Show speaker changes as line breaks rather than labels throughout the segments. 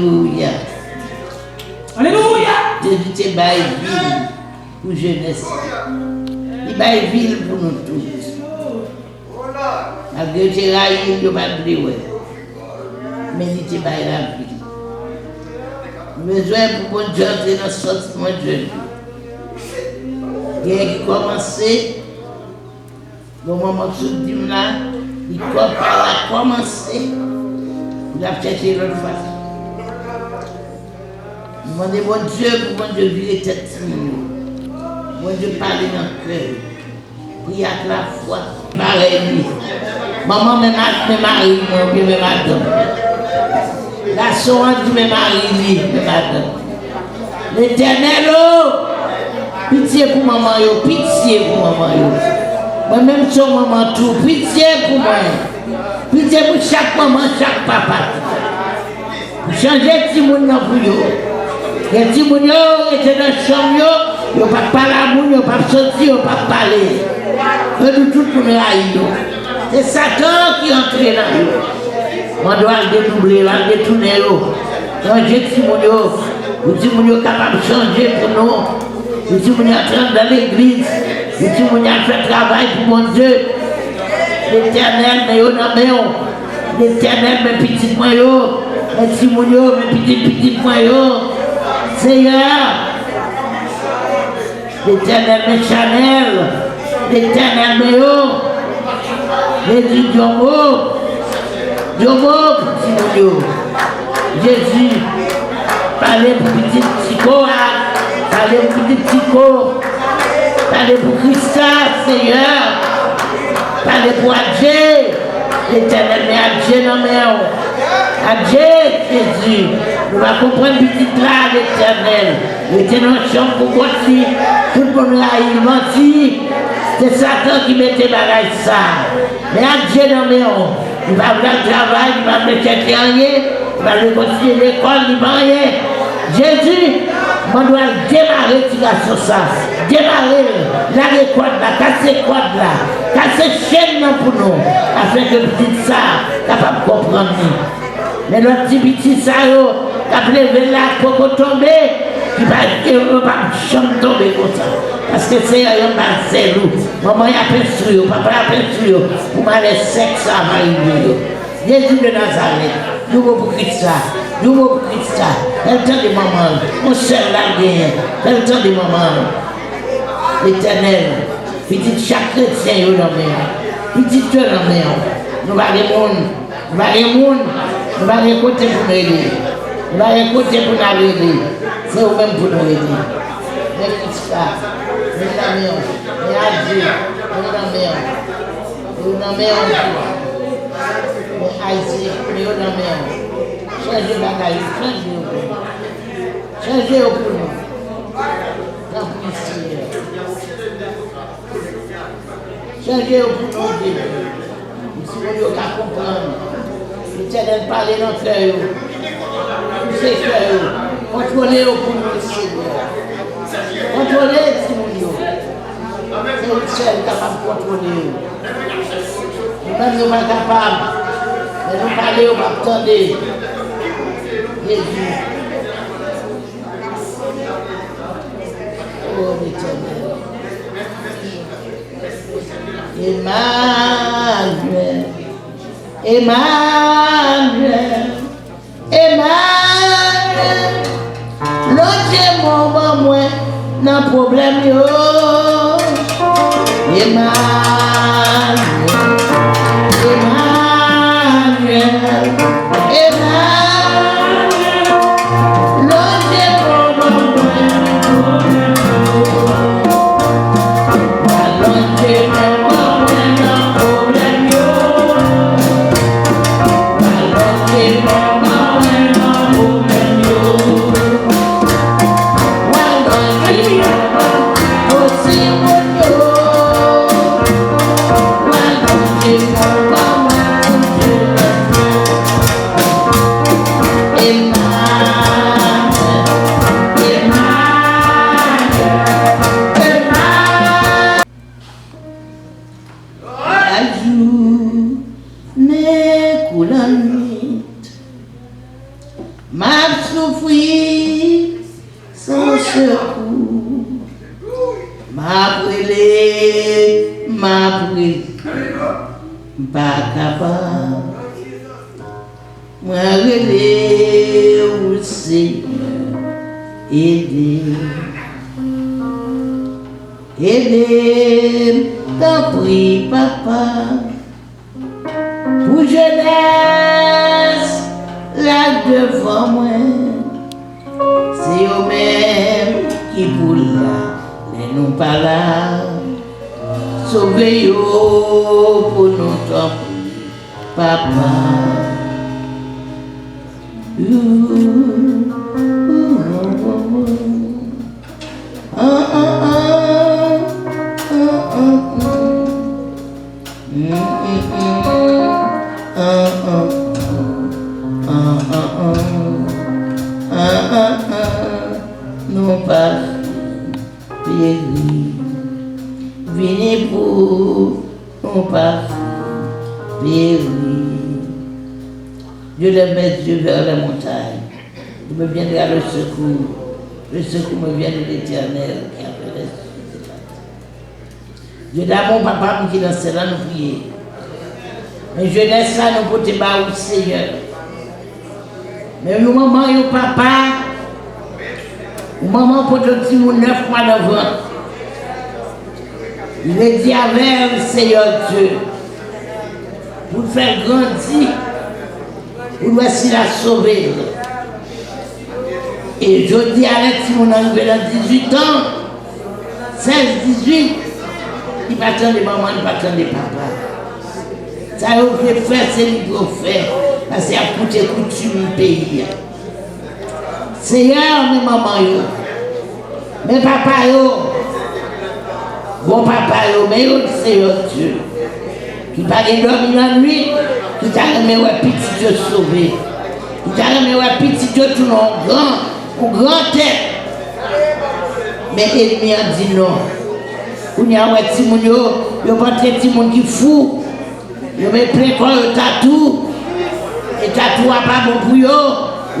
Alléluia.
Alléluia.
Jésus te baille ville pour jeunesse. Il baille ville pour nous tous. Malgré que tu es là, il n'y a pas de blé. Mais il te baille la ville. Besoin pour bon Dieu, c'est dans ce sentiment de Dieu. Il y a qui commençait, au moment où je dis là, il a commencé, il a cherché l'autre façon. Demandez bon Dieu pour bon Dieu virer tête. Bon Dieu parler dans le cœur. Prier avec la foi. Pareil. Maman me marie, mon Dieu me madame. La soeur dit me marie, me madame. L'éternel, pitié pour maman, pitié pour maman. Moi-même, sur maman, tout, pitié pour moi. Pitié pour chaque maman, chaque papa. Pour changer de petit monde dans vous. Les petits gens étaient dans la chambre, ils n'ont pas parlé à vous, ils n'ont pas sorti, ils n'ont pas parlé. Ils ont tout pour nous haïr. C'est Satan qui est entré là. On doit le dédoubler, le détourner. Changer de petit monde, les petits gens capables de changer pour nous. Les petits gens entrant dans l'église, les petits gens fait travail pour mon Dieu. L'éternel, mais on a l'éternel, mes petits moyens, mes petits moyens, mes petits moyens. Seigneur, l'éternel mes Chanel, l'éternel mes eaux, Jésus Diomo, petit mounio. Jésus, parlez pour petit Chico, parlez pour petit Chico, parlez pour Christa, Seigneur, parlez pour Adjé, l'éternel mes Adjé non mais Adjé, Jésus. Nous allons comprendre petit là, l'éternel. Il était dans la chambre pour voici. Tout le monde là, il mentit. C'est Satan qui mettait bagage ça. Mais à Dieu, non, mais il va faire le travail, il va me chercher rien. Il va me continuer l'école, il va rien. Jésus, on doit démarrer sur ça. Démarrer la récolte là, casser les cordes là, casser les chaînes pour nous. Afin que petit ça, capable de comprendre. Mais notre petit ça, qui a levé là, pour tomber, qui va jamais tomber comme ça. Parce que c'est un loup. Maman a peint papa a peint pour m'aller sexe à Marie. Jésus de Nazareth, nous pour Christ ça, nous pour Christ ça. Elle temps de maman, mon cher la guerre, elle temps de maman. L'éternel, petit chaque chrétien, petit Dieu dans la main. Nous allons nous allons écouter pour nous aider. Nous allons écouter pour nous aider. C'est vous-même pour nous aider. Mais Christ, nous l'amènons. Mais à Dieu, nous l'amènons. Nous l'amènons. Mais Isaac, nous l'amènons. Changez la bagaille, changez au pour nous. Dans le Seigneur. Changez au pour nous. Si vous voulez comprendre. L'Éternel parle dans notre cœur. Poussez le cœur. Contrôlez-le pour nous, Seigneur. Contrôlez ce monde. C'est le seul capable de contrôler. Nous-mêmes, nous ne sommes pas capables. Mais nous parlons, nous attendons. Jésus. Oh, l'Éternel. Emmanuel. Emmanuel, Emmanuel, l'autre moment moi n'a problème yo. Emmanuel, Emmanuel, Emmanuel, l'autre moment moi. m'a souffri sans secours, m'a brûlé, pas capable, moi relé au Seigneur, aidez, t'en prie, papa, pour jeunesse, là devant moi, c'est eux-mêmes qui pour là, les non pas là, sauvez-vous pour nous t'en prie, papa. Non pas péri, venez pour non pas péri. Je lève mes yeux vers la montagne, il me viendra le secours me vient de l'Éternel qui a fait les cieux. Je dis à mon papa qui dans cela nous prier. Mais jeunesse là nous pouvons te battre au Seigneur. Mais le maman et le papa, le maman pour te dire 9 mois d'avant. Il est dit avec le Seigneur Dieu, pour le faire grandir, pour voici la sauver. Et je dis à si mon arrivé dans 18 ans, 16, 18, il va attendre maman, il va attendre papa. Ça a fait faire, c'est lui pour faire. Parce qu'il a coûté coutume du pays. Seigneur, mes mamans, mes papas, mon papa, mais Seigneur Dieu, qui va les dormir la nuit, qui t'a remis un petit Dieu sauvé, qui t'a remis un petit Dieu tout le grand. Pour grand tête, mais l'ennemi a dit non. Il y a un petit monde, il y a un petit monde qui fou, il y a plein quoi, le tatou, et tatou n'a pas bon pour eux,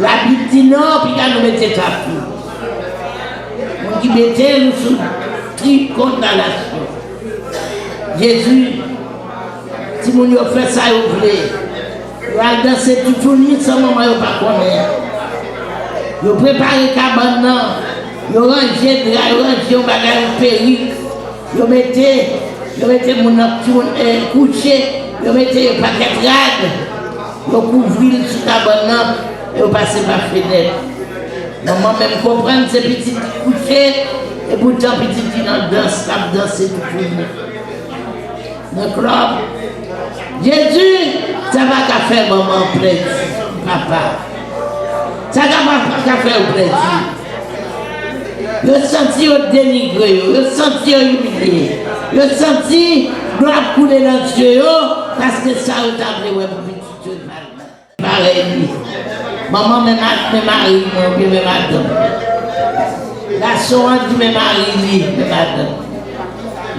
la Bible dit non, puis il nous mettait tatou. On qui mettait nous sous triple condamnation. Jésus, si mon yo fait ça, il voulait, il va danser tout le monde sans maman, il ne va pas connaître. Vous préparez cabane, vous rangez drap, vous rangez un bagage perruque, vous mettez mon couché, vous mettez un paquet de rade, vous couvrez sous cabane et vous passez par la fenêtre. Maman même comprendre ces petits couchés et pourtant petit qui dans danse, cap danser tout le monde. Donc là, Jésus, ça va qu'à faire maman plaisir, papa. Ça va pas faire au plaisir. Je senti au dénigré, je senti au humilié, je senti doit couler dans les yeux parce que ça a été pour petit Dieu. Pareil. Maman me marie, me madame. La soeur dit me marie, me madame.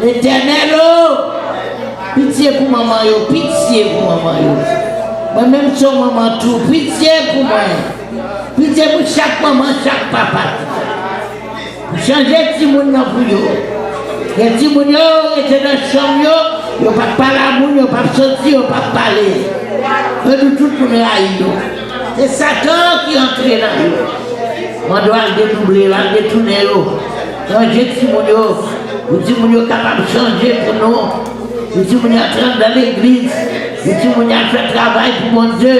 L'Éternel, pitié pour maman, pitié pour maman. Moi-même, sur maman, tout, pitié pour moi. Pitié pour chaque maman, chaque papa. Pour changer les petits mouns dans le les petits mouns étaient dans la chambre, ils n'ont pas parlé à moun, ils n'ont pas sorti, ils n'ont pas parlé. Ils ont tout pour nous haïr. C'est Satan qui est entré dans eux. On doit le dédoubler, le détourner. Changer les petits mouns, les petits mouns capables de changer pour nous. Les petits mouns entrant dans l'église, les petits mouns fait travail pour mon Dieu.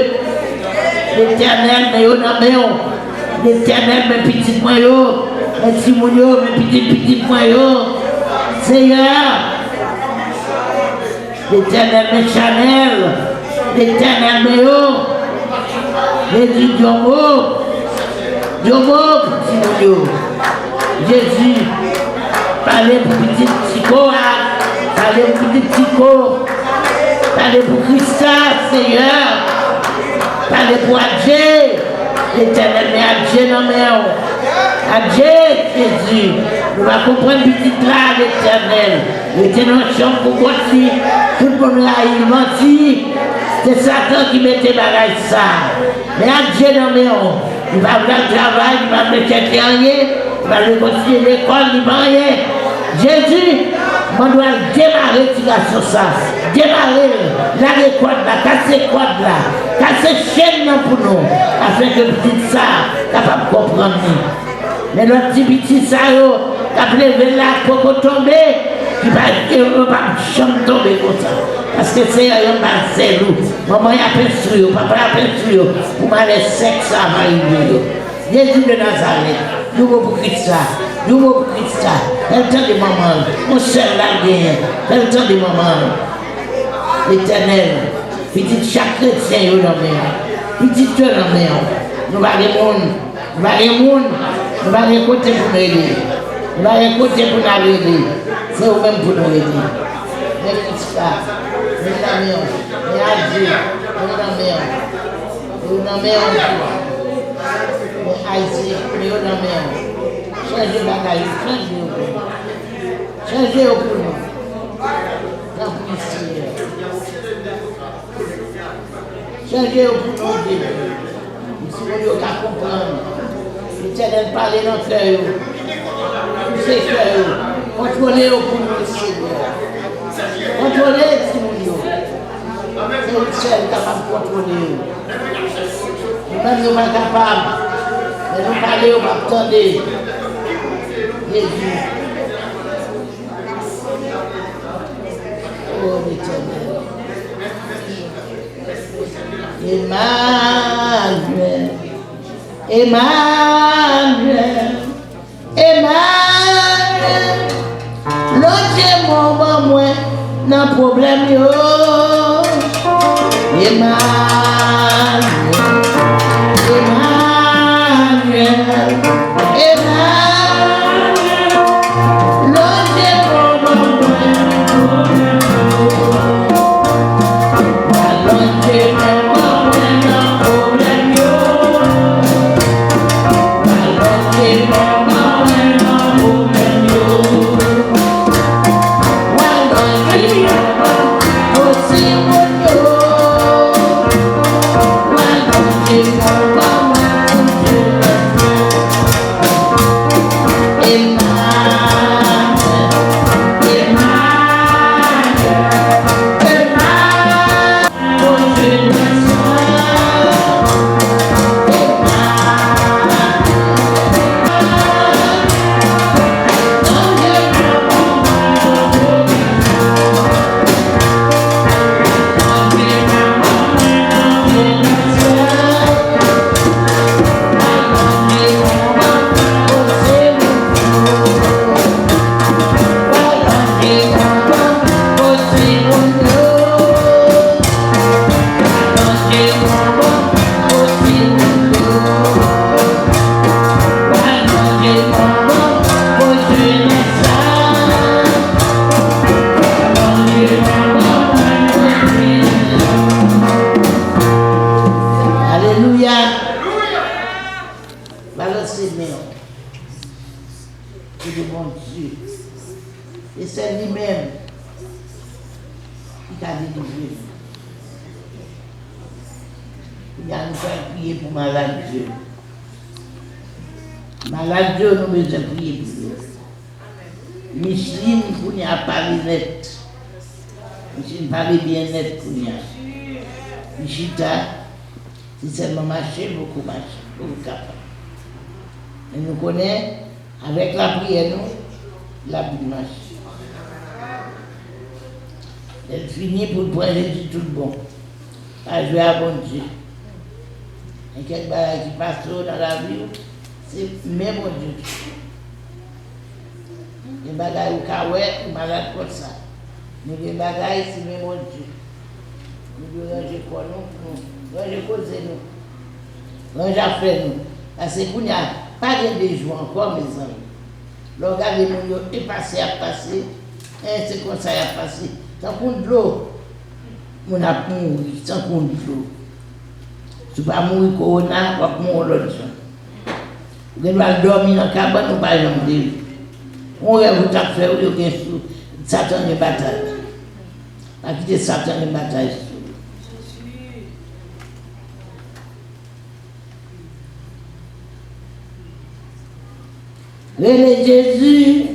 L'Éternel, mais yo nan men yo. L'Éternel, mes petits points yo. Mes petits moun yo, mes petits points yo. Seigneur. L'Éternel, mes Chanel. L'Éternel, mes yo. Jésus, Diomo, petit moun yo. Jésus, parlez pour petit psycho, parlez pour petit psycho. Parlez pour Christophe, Seigneur. Parlez pour Adjé, l'Éternel, mais Adjé non mais Adjé, Jésus, nous allons comprendre petit là, l'Éternel. Il était dans la chambre pour continuer, tout le monde là, il mentit. C'est Satan qui mettait bagage ça. Mais Adjé non mais Il va faire le travail, il va me chercher rien, il va me continuer l'école, il va rien. Jésus, on doit démarrer sur ça. Démarrer la récolte là, casser les cordes là, casser les chaînes pour nous, afin que petit ça, capable de comprendre. Mais notre petit ça, qui a levé là pour tomber, qui va jamais tomber comme ça. Parce que c'est un Marcel, maman a perçu, papa a perçu, pour m'aller sexe à m'arriver. Jésus de Nazareth, nous pour Christ, nous pour Christ, elle temps de maman, on sert la guerre, elle temps de maman, l'éternel, petit chaque chrétien, petit cœur en mer, nous allons les monde, nous allons les monde, nous allons les côtés pour nous aider, nous allons les côtés pour nous aider, c'est eux-mêmes pour nous aider. Mais Christ, mais la mer, mais à Dieu, mais la mer, mais Isaac, mais la mer. Changez la bagaille, changez au pour nous. Dans le Seigneur. Changez au pour nous, Dieu. Si vous voulez comprendre, l'Éternel parle dans notre cœur. Tous ces cœurs, contrôlez au pour nous, Seigneur. Contrôlez, si vous voulez. C'est le seul capable de contrôler. Nous-mêmes, nous sommes capables. Mais nous parlons, nous attendons. Jésus. Oh l'Éternel. Emmanuel. Emmanuel. Emmanuel. L'autre mon moi n'a problème yo. Emmanuel. Emmanuel. Si seulement marcher, beaucoup marcher, beaucoup capable. Et nous connaissons, avec la prière, nous, la vie marche. Elle finit pour prendre Jésus tout bon. À jouer à bon Dieu. Et quelque chose qui passe dans la vie, c'est même bon Dieu. Les bagailles au caouet, ou malade comme ça. Mais les bagailles, c'est même bon Dieu. Nous devons ranger quoi nous? Ranger causer nous. Ranger affaire nous. Parce que nous n'avons pas de joie encore, mes amis. Regardez nous, est passé à passer. C'est comme ça, il a passé. Sans compte de l'eau, on a mouru, sans compte de l'eau. Si vous ne mourrez pas corona, vous allez mourir l'autre jour. Vous allez dormir dans le cabane, vous n'allez pas dormir. On rêve vous faire, vous avez Satan de bataille. Pas quitter Satan de bataille. Relais Jésus,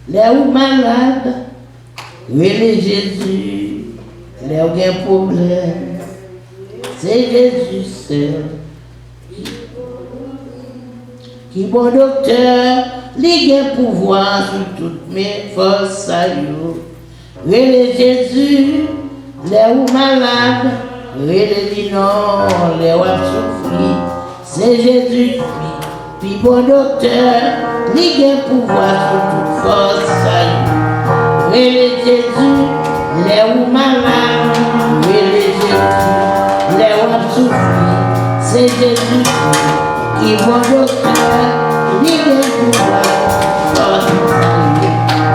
les ou malades. Relais Jésus, les ou un problème. C'est Jésus seul. Qui bon docteur, il a pouvoir sur toutes mes forces. Relais Jésus, les ou malades. Relais non, les ou souffrir. C'est Jésus puis bon docteur, il a pouvoir sur toute force. Relais Jésus, les ou malades. Relais Jésus, les ou souffrir. C'est Jésus qui bon docteur, il a pouvoir sur toute force.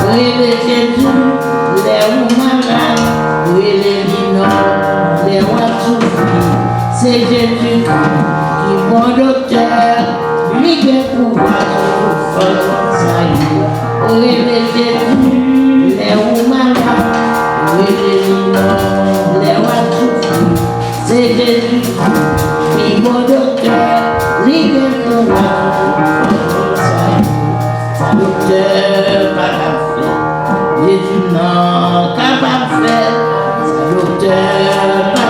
Relais Jésus, les ou malades. Relais non, les ou souffrir. C'est Jésus qui bon docteur, lui a pouvoir sur toute force. Relais Jésus, les ou malades. Relais non, les ou souffrir. C'est Jésus qui bon docteur, lui a pouvoir sur toute force. Docteur pas fait, Jésus non capable de faire. Docteur pas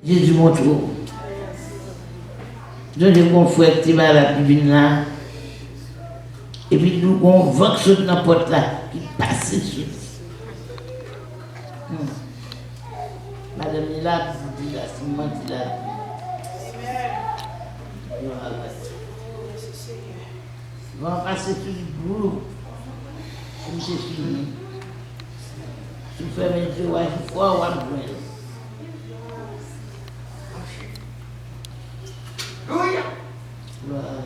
Jésus montre. Je dis mon frère qui va la divine là. Et puis nous avons vent sur la porte là qui passe sur. Madame est là, vous dites là, Simon est là. On va passer sur le boulot. Comme c'est fini. Si vous faites mes yeux, il faut avoir un point. Voilà.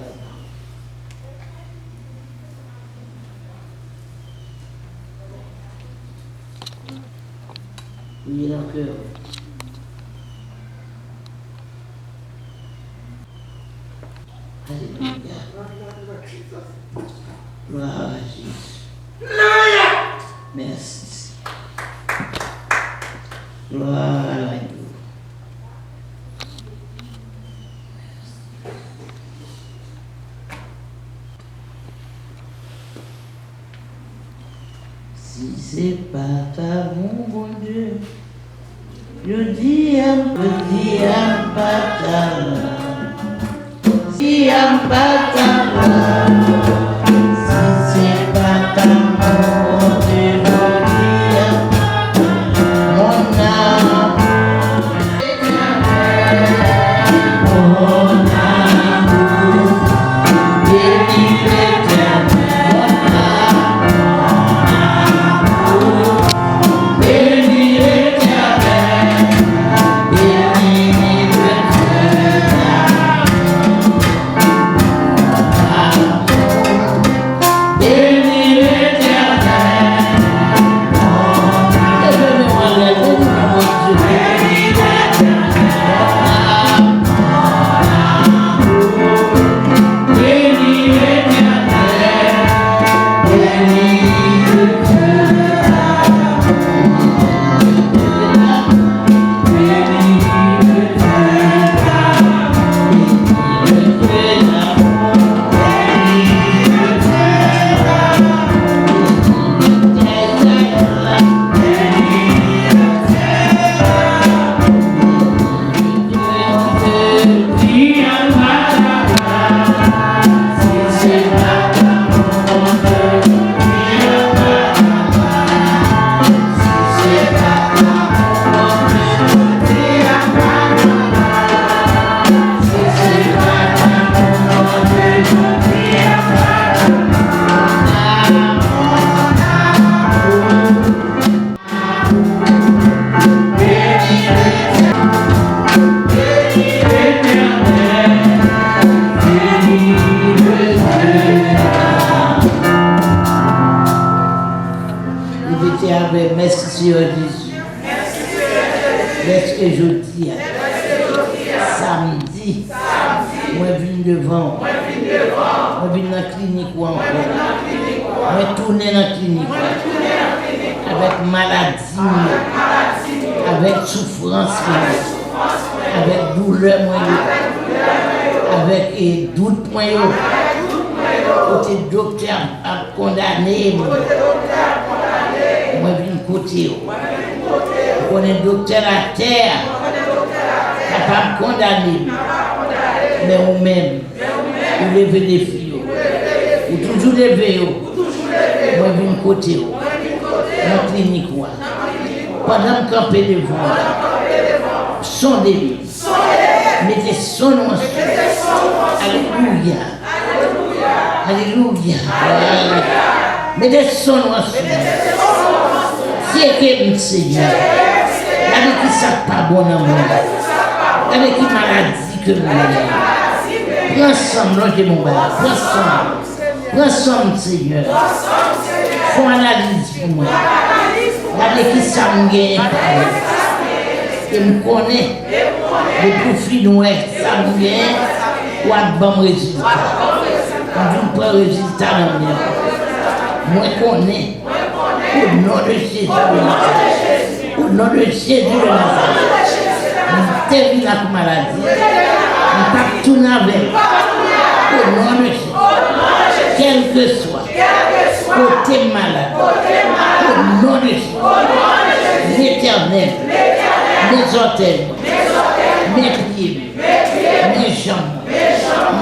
Oui, dans le cœur. Alléluia. Gloire à Jésus. Merci. Gloire à l'agneau. Si c'est pas ta mon Dieu, je dis pas ta main. Si pas ta main, si c'est pas ta mon Dieu, je dis mon âme. Mon amour, bénis l'Éternel, mon amour, bénis l'Éternel, bénis l'Éternel. Mettez avec merci Seigneur Jésus. Est-ce que je dis samedi, moi je viens devant, moi je viens dans la clinique ou encore, moi tourner dans la clinique avec maladie, avec souffrance, avec douleur, avec doute, côté docteur a condamné, moi je viens côté. On est docteur à terre, capable de condamner, mais vous-même, vous levez des filles, vous toujours levez, moi je viens côté, dans la clinique, pendant que campez devant, sondez-les, mettez son nom en Alléluia, Alléluia, mettez son nom en c'est que Seigneur. Avec qui ça pas bon dans le monde. Avec qui maladie que nous avons. Prends somme, logez mon bar. Prends somme, Seigneur. Fais analyse pour moi. Avec qui ça me gagne. Et me connaît. Le profit noir, ça me gagne. Ou à bon résultat. On ne pas résultat dans le monde. Moi, je connais. Au nom de Jésus. Au nom de Jésus de Nazareth, nous terminons la maladie, nous pas tout avec. Au nom de Jésus, quel que soit, côté malade, au nom de Jésus, l'Éternel, mes orteils, mes pieds, mes jambes,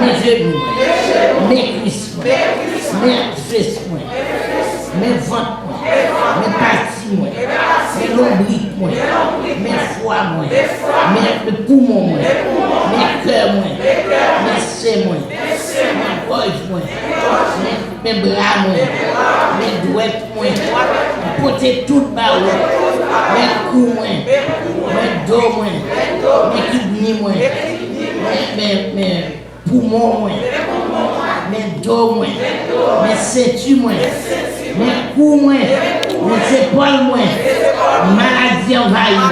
mes genoux, mes cuisses, mes fesses, mes ventres, mes parties, mes lombriques, mes foies, mes poumons, mes cœurs, mes seins, mes gorges, mes bras, mes doigts, porter tout bas, mes coups, mes dos, mes kidneys, mes poumons, mes dos, mes ceintures, mes coups, mes épaules, maladie envahie.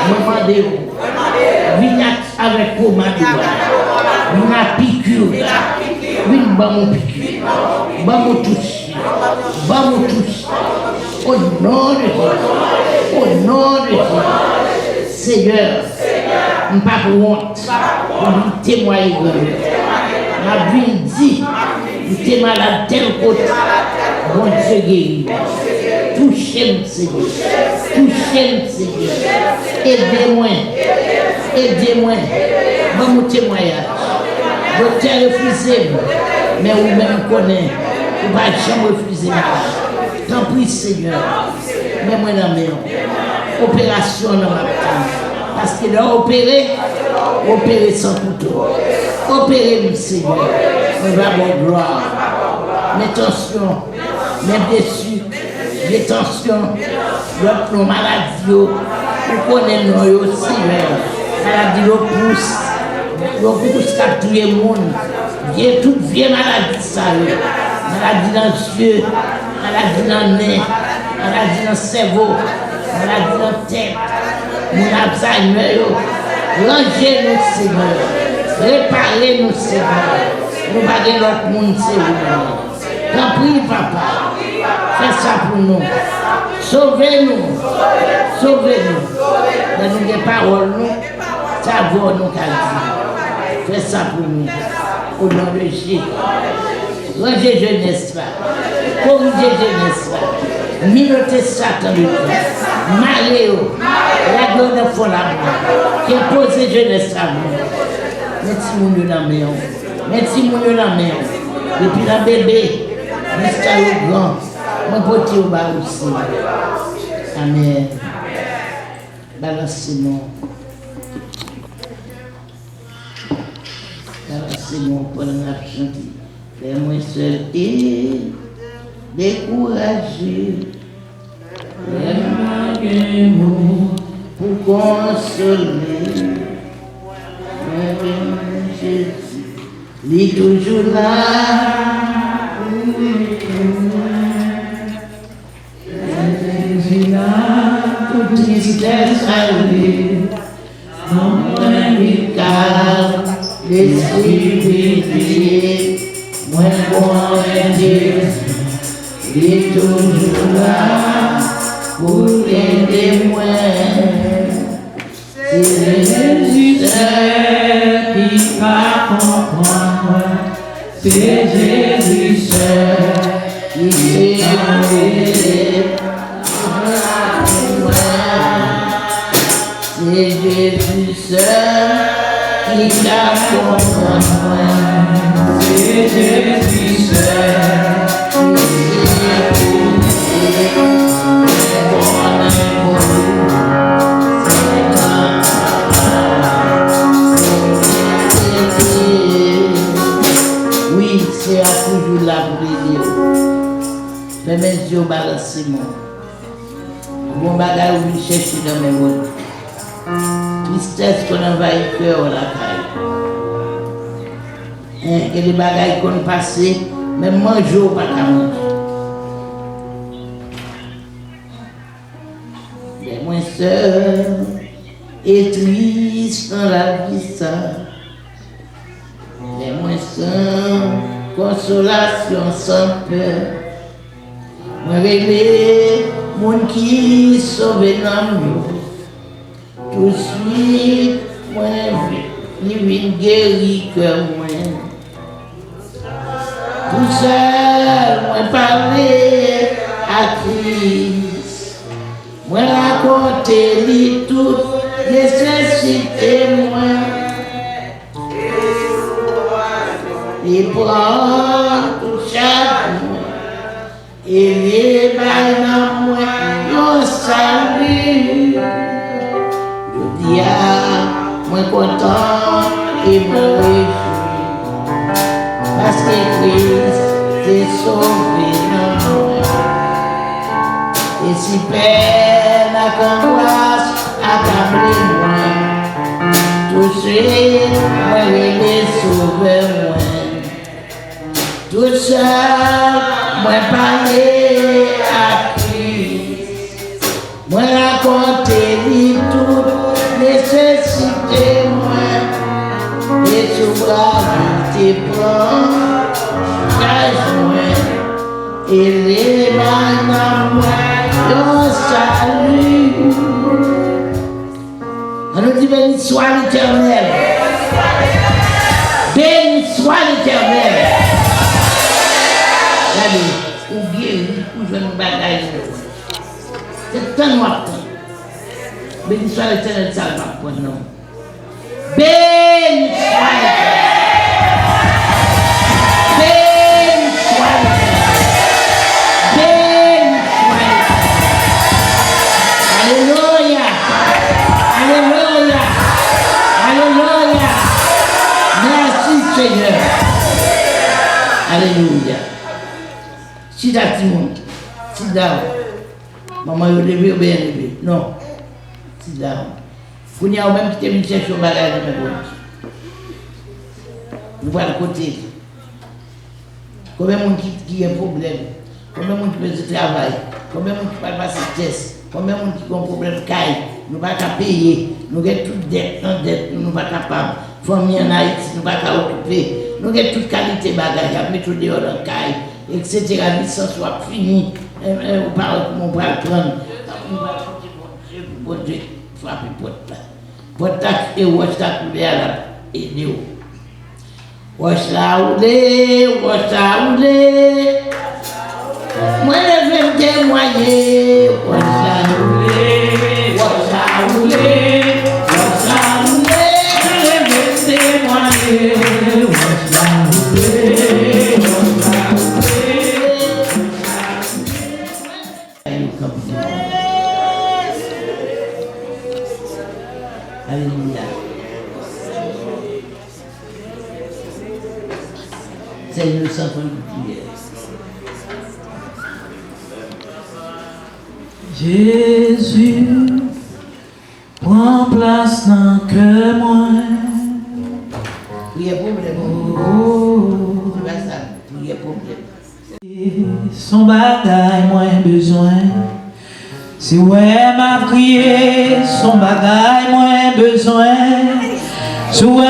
Demandez-vous. Venez avec vous, ma douleur. Venez piqûre. Venez mon piqûre. Mon touche. Mon touche. Au nom de Jésus. Au nom de Jésus. Seigneur, je ne pas honte. Pour vous témoigner. Ma vie dit, vous êtes malade tel côté. Bon Dieu guérit. Touchez-moi, Seigneur. Touchez-moi, Seigneur. Aidez-moi. Aidez-moi. Dans mon témoignage. Docteur, refusez-moi. Mais vous-même connaissez. Vous ne pouvez jamais refuser. Tant pis, Seigneur. Mais moi, dans mes opération dans ma tête. Parce qu'il a opéré sans couteau. Opérez-moi, Seigneur. On va avoir gloire. Mes tensions, mes blessures, les tensions, nos maladies, vous connaissez nous aussi, maladie le pousse à tout le monde, toute vieille maladie, ça, maladie dans les yeux, maladie dans le nez, maladie dans le cerveau, maladie dans la tête, mon Alzheimer, rangez-nous, Seigneur, réparez-nous, Seigneur, nous ne pas l'autre monde, Seigneur. T'en prie, papa. Fais ça pour nous. Sauvez-nous. Sauvez-nous. Donne-nous des paroles, nous. Ça vaut nous qu'à dire. Fais ça pour nous. Au nom de Jésus. Rangez jeunesse là. Corrigez jeunesse là. Minotez Satan de tout. Maléo. La gloire de fond là. Qui a posé jeunesse là. Mettez mon Dieu dans la main. Mettez mon Dieu dans la main. Depuis la bébé. Jusqu'à le grand, mon petit au bas aussi. Amen. Balancez-nous. Balancez-nous pour la chanter. Fais-moi seul et découragé. Fais-moi pour consoler. Jésus, il est toujours là. tristesse arrive, non moins calme, l'esprit vide, moins bon Dieu, il est toujours là pour aider moi. C'est Jésus seul qui va comprendre, c'est Jésus seul qui sait c'est Jésus seul qui t'a comprendre, c'est Jésus seul oui, c'est à toujours la brille. Fais mes yeux balancer mon. Bon bagage où il cherche dans mes mots. Tristesse qu'on envahit le cœur la caille. Que les bagages qu'on passe, même manger ou pas qu'à manger. Les moins seuls et tristes dans la vie ça. Les moins sans consolation sans peur. Moi rêver mon qui sauve l'amour. Tout de suite, moi vient guérir que moi. Tout seul, moi parler à Christ. Moi raconter lui toute nécessité moi. Et prend tout chaque mois. Et les balles dans moi, yon salut. Je dis à moi content et me réjouis. Parce que Christ t'est sauvé dans moi. Et si peine à qu'angoisse accable moi, tout de suite, moi les sauver moi. Tout seul, moi parler à Christ, moi raconter lui toute nécessité moi, et sous bras te prend, cache moi, et les mains à moi, yon salut. On nous dit béni soit l'Éternel, béni soit l'Éternel. Regardez, ou guérir, ou je me bataille. C'est tant noir. Béni soit l'Éternel, ça va pour nous. Béni soit l'Éternel. Béni soit l'Éternel. Béni soit l'Éternel. Alléluia. Alléluia. Alléluia. Merci Seigneur. Alléluia. Si t'as tout le monde, sit down. Maman, je levé ou bien levé. Non. Sit down. Vous n'y a même qui te chercher au bagage de mes boîtes. Vous voyez le côté. Combien de monde qui a un problème? Combien de monde qui peut travailler? Combien de monde qui peut passer test? Combien de monde qui a un problème caille? Nous ne pouvons pas payer. Nous avons toute dette, nous ne sommes pas capables. Famille en Haïti, nous ne pouvons pas occuper. Nous avons toute qualité de bagage, nous mettons dehors dans le caille. Etc. Licence soit finie, on parle comment on va le prendre. Bon Dieu, frapper porte là. Porte là et watch la couleur là et nous. Watch la roulée, watch la roulée. Moi je vais me témoigner. Watch la roulée, watch la roulée, watch la roulée. Je vais me témoigner. Watch la roulée, watch la Alléluia. Seigneur, nous sommes en prière.
Jésus, prends place dans que moi.
Priez pour le monde. C'est pas ça. Priez pour le monde.
Son bagaille, moins besoin. Si ouais m'a prié, son bagage moins besoin. Si ouais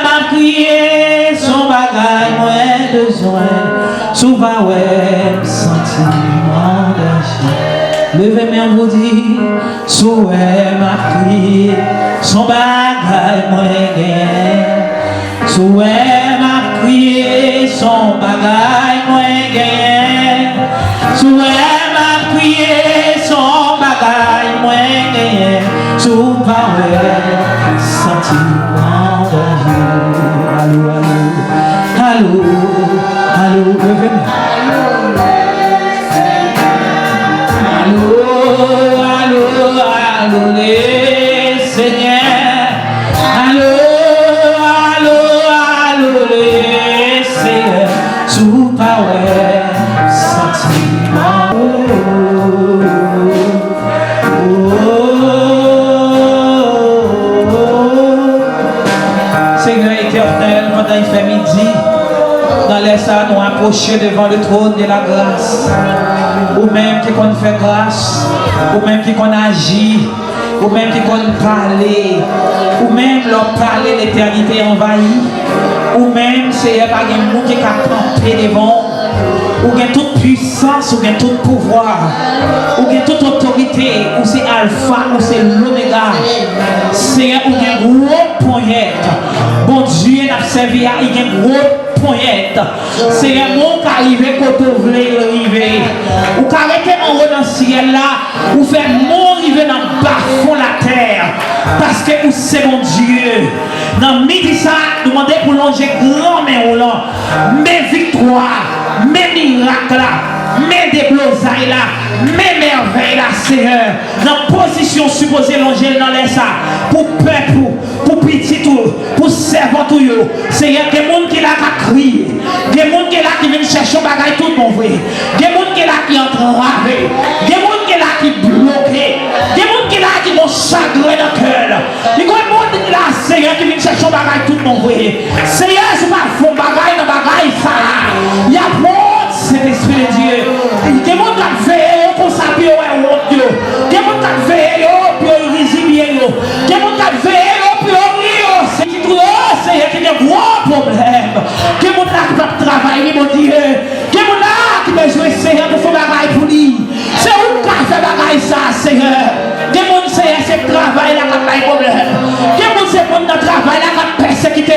m'a prié, son bagage moins besoin. Souvent ouais, sentiment d'argent. Levez-moi vous dire, si ouais m'a prié, son bagage moins gain. Si ouais m'a prié, son bagage moins gain. Si ouais m'a prié, son bagage moins gain. Souvent ouais, sentiment d'argent. Allô, allô, allô, allô, levez-moi. Allô, allô, allô, les Seigneurs. Allô, allô, allô, les Seigneurs. Sous power, sentiment. Seigneur éternel, pendant il fait midi, dans les salles, nous approcher devant le trône de la grâce. Ou même qui qu'on fait grâce, ou même qui qu'on agit, ou même qui qu'on parler, ou même leur parler l'éternité envahie, ou même c'est pas un monde qui a campé devant, ou bien toute puissance, ou bien tout pouvoir, ou bien toute autorité, ou c'est alpha, ou c'est l'oméga, c'est ou bien gros poignette. Bon Dieu n'a servi à il y a gros poignette. C'est un monde qui arrive quand vous voulez arriver. Ou qui arrêtez en haut dans le ciel là, ou fait mon arriver dans le bas fond la terre. Parce que c'est mon Dieu. Dans midi ça, demandez pour longer grand mais on l'a. Mes victoires, mes miracles là, mes déblosailles là, mes merveilles là, Seigneur. Dans position supposée longer dans les ça. Pour peuple, pour petit tout, pour servant tout yo. Seigneur, des gens qui là qui crient, des gens qui là qui viennent chercher un bagage tout bon vrai, des gens qui là qui entravent, des gens qui là qui bloquent, des gens qui là qui vont chagrin dans le cœur. Il y a des gens qui là, Seigneur, qui viennent chercher un bagage tout bon vrai. Seigneur, c'est pas fond bagage dans bagage ça. Il y a bon cet esprit de Dieu. Des gens qui veillent pour s'appuyer au Dieu. Des gens qui veillent pour résister. Des gens qui veillent Seigneur, qui a un gros problème. Qui est là qui va travailler, mon Dieu. Qui est là qui va jouer, Seigneur, pour faire bagaille pour lui. C'est où qui fait bagaille ça, Seigneur. Qui est Seigneur, c'est le travail là qui a un problème. Qui est c'est le travail là qui a persécuté.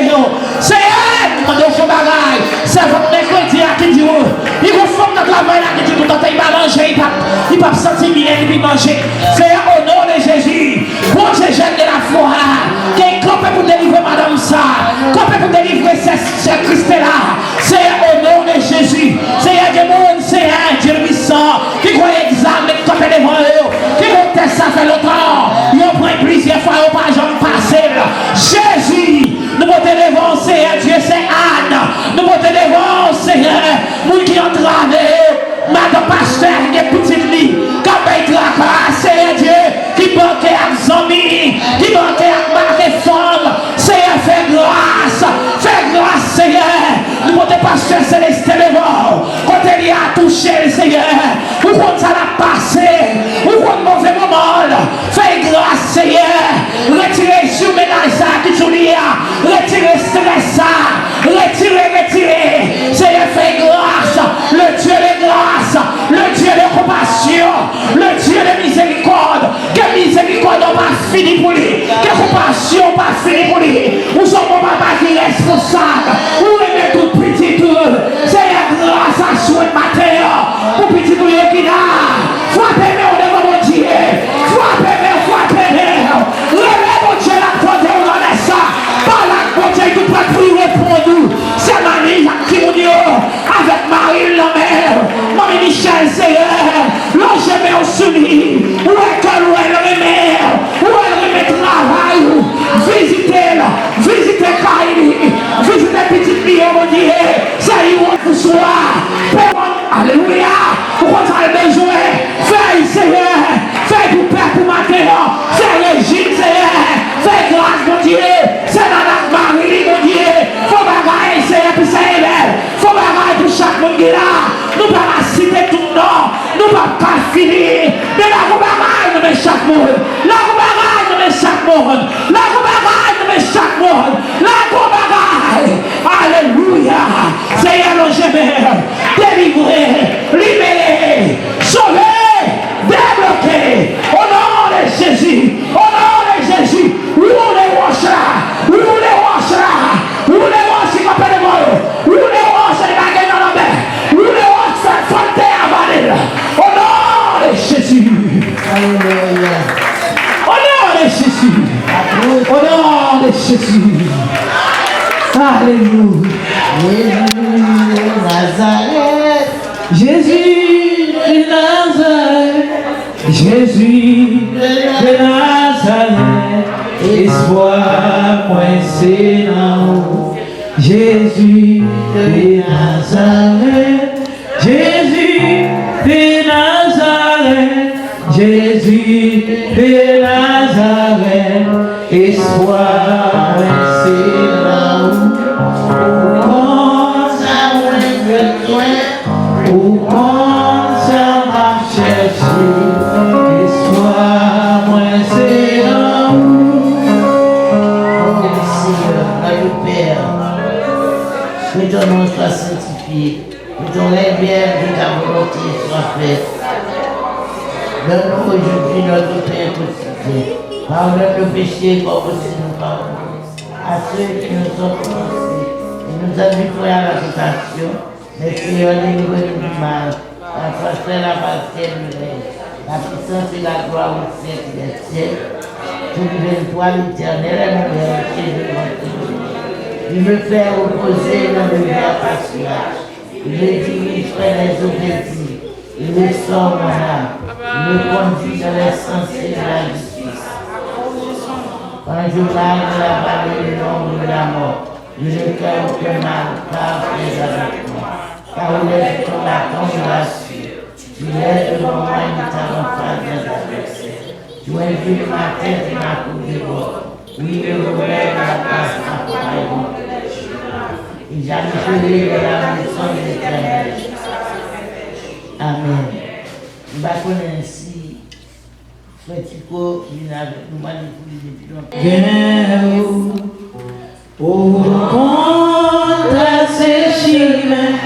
Seigneur, qui m'a fait bagaille. C'est votre mercredi qui dit, il faut faire le travail là qui dit tout le temps, il va manger, il va sentir bien, il va manger. Seigneur, au nom de Jésus, pour ces jeunes de la foi, qui est campé pour délivrer madame ça, campé pour délivrer ce Christ là, c'est au nom de Jésus. C'est des gens, c'est un Dieu puissant, qui croit examiner, qui campé devant eux, qui vont tester ça fait longtemps, ils ont pris plusieurs fois, ils n'ont pas jamais passé. Jésus, nous pouvons te devant, Seigneur, Dieu c'est Anne, nous pouvons te devant, Seigneur, nous qui ont travaillé, madame pasteur, des petites lits, quand il tracasse, Seigneur Dieu, qui manquait à Zami, qui manquait à marquer femme, Seigneur, fais grâce, Seigneur, nous pouvons te pasteur céleste devant, quand il y a touché, Seigneur, nous pouvons ça la chaque monde. La bagaille de chaque monde. La bagaille de chaque monde. La bagaille. Alléluia. Seigneur, nous j'aime délivrer, libérer, sauver, débloquer. Au nom de Jésus. Au nom de Jésus. Où les roches là. Où les roches là. Où les roches qui m'appellent moi. Où les roches qui m'appellent dans la mer. Où les roches qui font terre à Valère. Au nom de Jésus.
Alléluia.
Au nom de Jésus. Au nom de Jésus. Alléluia.
Jésus de Nazareth.
Jésus de Nazareth. Espoir coincé en haut. Jésus de Nazareth. Jésus de Nazareth. Jésus de Nazareth. Espoir coincé en haut. Où ça m'a cherché, espoir, moi c'est l'amour.
Seigneur, notre Père, que ton nom soit sanctifié, que ton règne vienne, que ta volonté soit faite. Donne-nous aujourd'hui notre Père quotidien. Pardonne nos péchés comme aussi nous pardonnons à ceux qui nous ont offensés. Et nous habituons à la tentation. Mais Seigneur, délivre-nous du mal, la force et la patience du règne, la puissance et la gloire au siècle des siècles. Tout vient toi l'Éternel et mon Père, il me fait reposer dans le bien pâturage. Il me dirige vers les eaux paisibles. Il me sort mon âme. Il me conduit dans les sentiers de la justice. Quand je parle de la vallée de l'ombre de la mort, je ne crains aucun mal, car tu es avec moi. Car où est ton bâton, je l'assure. Tu lèves devant moi une table en face des adversaires. Tu invites ma tête et ma coupe de bord. Oui, je me lève la place à toi et mon péché. Et j'habiterai de la maison de l'Éternel. Amen. Je vais connaître ainsi. Fretico, qui vient avec nous manipuler depuis longtemps.
Au compte à ces chimères,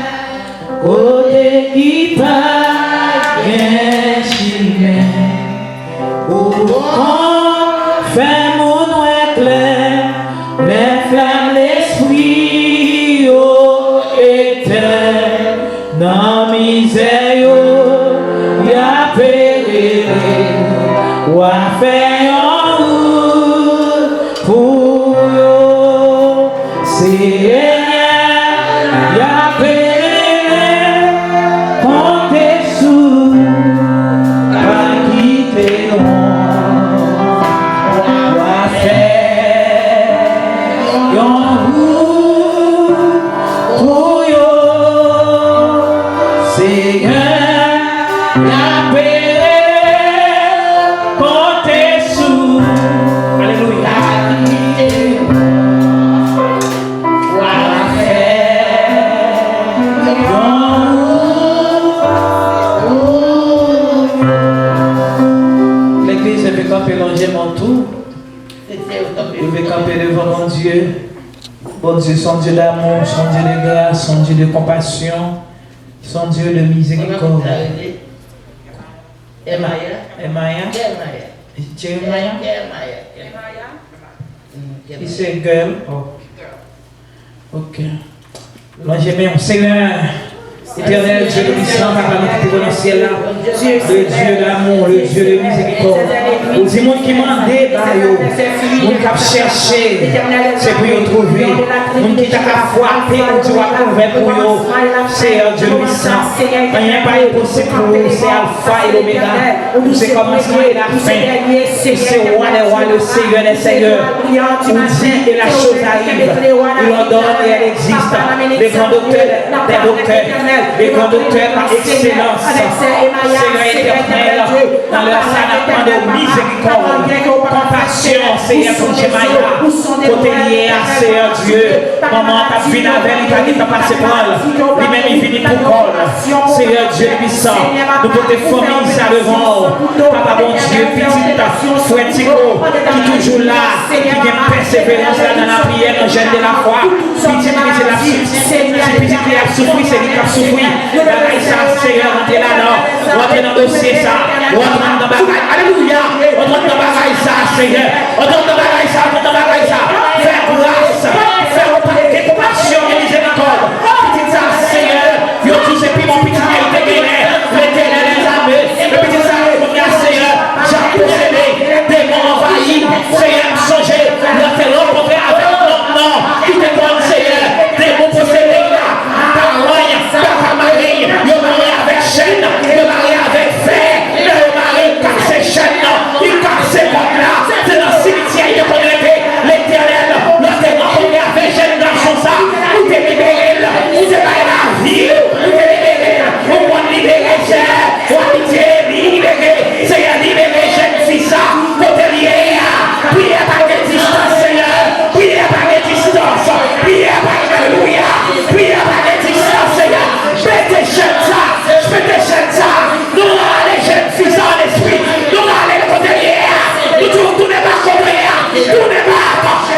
côté qui paye chimères. Au compte fait mon noir clair, les flammes l'esprit au éternel. Dans misère, y a péré, ou a fait en route pour Seigneur, y'a payé, comptez sous, pas quitter loin, doit faire, y'en route pour yo, Seigneur, y'a payé, comptez sous, alléluia. Pélanger mon tout, je vais camper devant mon Dieu. Bon Dieu, son Dieu d'amour, son Dieu de grâce, son Dieu de compassion, son Dieu de miséricorde. Emaya? Jeremiah? Il c'est girl? Oh. Ok. Moi j'aime bien. Seigneur, éternel Dieu de puissance, Papa, nous qui dans le ciel là, le Dieu d'amour, le Dieu de miséricorde. Vous dites, monde qui m'a demandé, monde qui a cherché, c'est pour y trouver. Monde qui t'a frappé, on dit, ouvert pour eux. C'est Dieu de puissance. Rien pas impossible pour eux, c'est Alpha et l'Oméga. C'est commencement et la fin. C'est roi des rois, le Seigneur des seigneurs. On dit et la chose arrive. Il ordonne et elle existe. Les grands docteurs des docteurs. Les conducteurs par excellence, Seigneur éternel, dans leur sanapant de miséricorde, compassion passion, Seigneur, pour Jemaya. Côté lié à Seigneur Dieu. Maman, t'as vu la veille, t'as passé par lui-même, il finit pour col. Seigneur Dieu puissant, nous pour tes familles, ça devant. Papa bon Dieu, petite, frère Tico, qui est toujours là, qui a une persévérance là dans la prière, dans le jeûne de la foi. Petite, qui a souffert, c'est lui qui a souffert. Seigneur, rentrez là-dedans, rentrez dans le dossier ça, rentrez dans le bagage. Alléluia, rentrez dans le bagage ça, Seigneur. Rentrez dans le bagage ça, rentrez dans le bagage ça. Fais grâce, fais repartir compassion et miséricorde. Petite ça, Seigneur, yo tous ces petits mon petit mérite gagné, l'éternel les armées, le petit ça, Seigneur, j'ai possédé, démons envahis, Seigneur, songez, le fait rencontrer avec notre nom, qui te donne, Seigneur, démons possédés là, ta rogne, ta marie, yo marié avec chaîne, yo marié avec fer, yo marié car ces chaînes, il casse ces portes là, c'est dans le cimetière, il connaît l'éternel, le démon qu'on avec jeune garçon ça, où t'es libéré, où t'es pas la vie, où t'es libéré, où on libéré, où on libéré, Seigneur, libéré, jeune fille ça, côté lié, priez par les distances, Seigneur, priez par les distances, priez par alléluia, priez par les distances, Seigneur, je vais te jeune ça, je vais te jeune ça, nous allons les jeunes filles en l'esprit, nous allons les côté lié, nous tournons pas contre rien, tournez pas,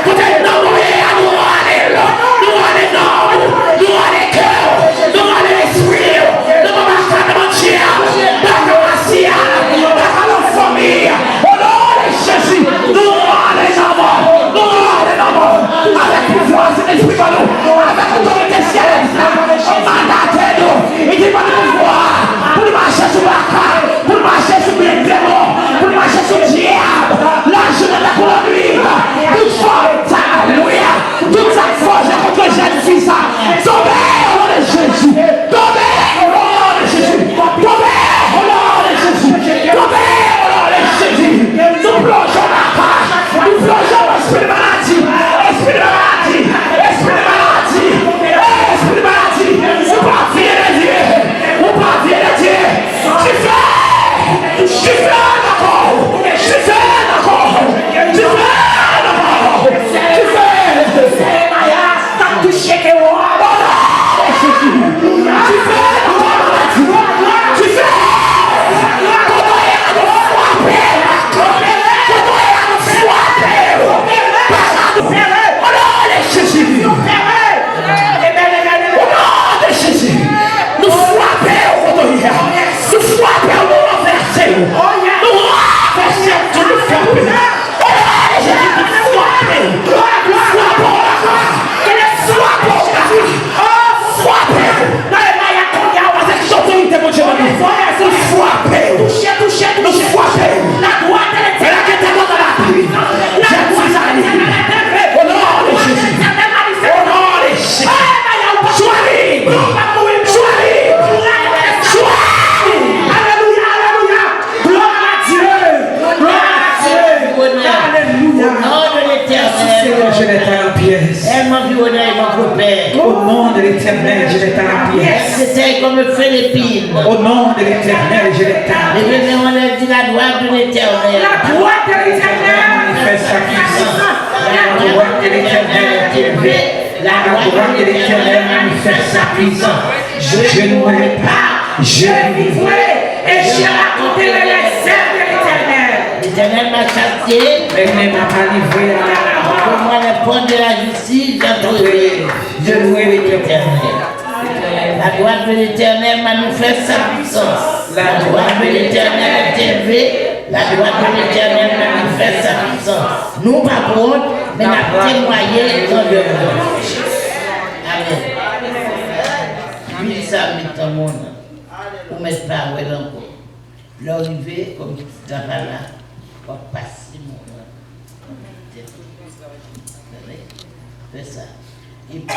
côté non, nous allons là, nous allons non, nous allons cœur, nous allons l'esprit, nous allons pas mentir, pas mentir, pas la famille, au nom de Jésus, nous allons les enfants, nous allons les enfants, avec pouvoir, c'est l'esprit par nous, avec autorité ciel, on mandaté nous, il dit pas de pouvoir, pour marcher sur la carte, pour marcher sur les démons, pour marcher sur le diable, la journée de la conduite, toute force, alléluia, toute sa force contre le jeune fils, tombez au nom de Jésus, tombez au nom de Jésus, tombez au nom de Jésus, tombez au nom de Jésus, nous plongeons la page, nous plongeons l'esprit de maladie, esprit de maladie, esprit de maladie, esprit de maladie, on va virer les dieux, on va virer les dieux, je fais d'accord, je fais d'accord, je fais d'accord, je fais Maya, t'as touché que moi, au nom de l'éternel, je l'éteins la pièce.
C'était comme Philippine.
Au nom de l'éternel, je l'éteins.
Et bien, on a dit la droite de l'éternel.
La droite de l'éternel.
Manifeste sa puissance. La droite de l'éternel est élevée. La droite de l'éternel manifeste sa puissance. Je ne mourrai pas, je vivrai et je raconterai les œuvres de l'éternel.
L'éternel m'a châtié.
Mais il ne m'a pas livré à la
Pour moi, le point de la justice, j'ai trouvé. Je louerai l'éternel. La droite de l'éternel manifeste sa puissance. La droite de l'éternel est élevée. La droite de l'éternel manifeste sa puissance. Nous, par contre, mais nous avons témoigné dans le monde. Amen. Puis ça, met dans le monde. Pour mettre pas où elle encore. L'arrivée, comme tu as là, pour passer mon nom. Fais ça. Et puis,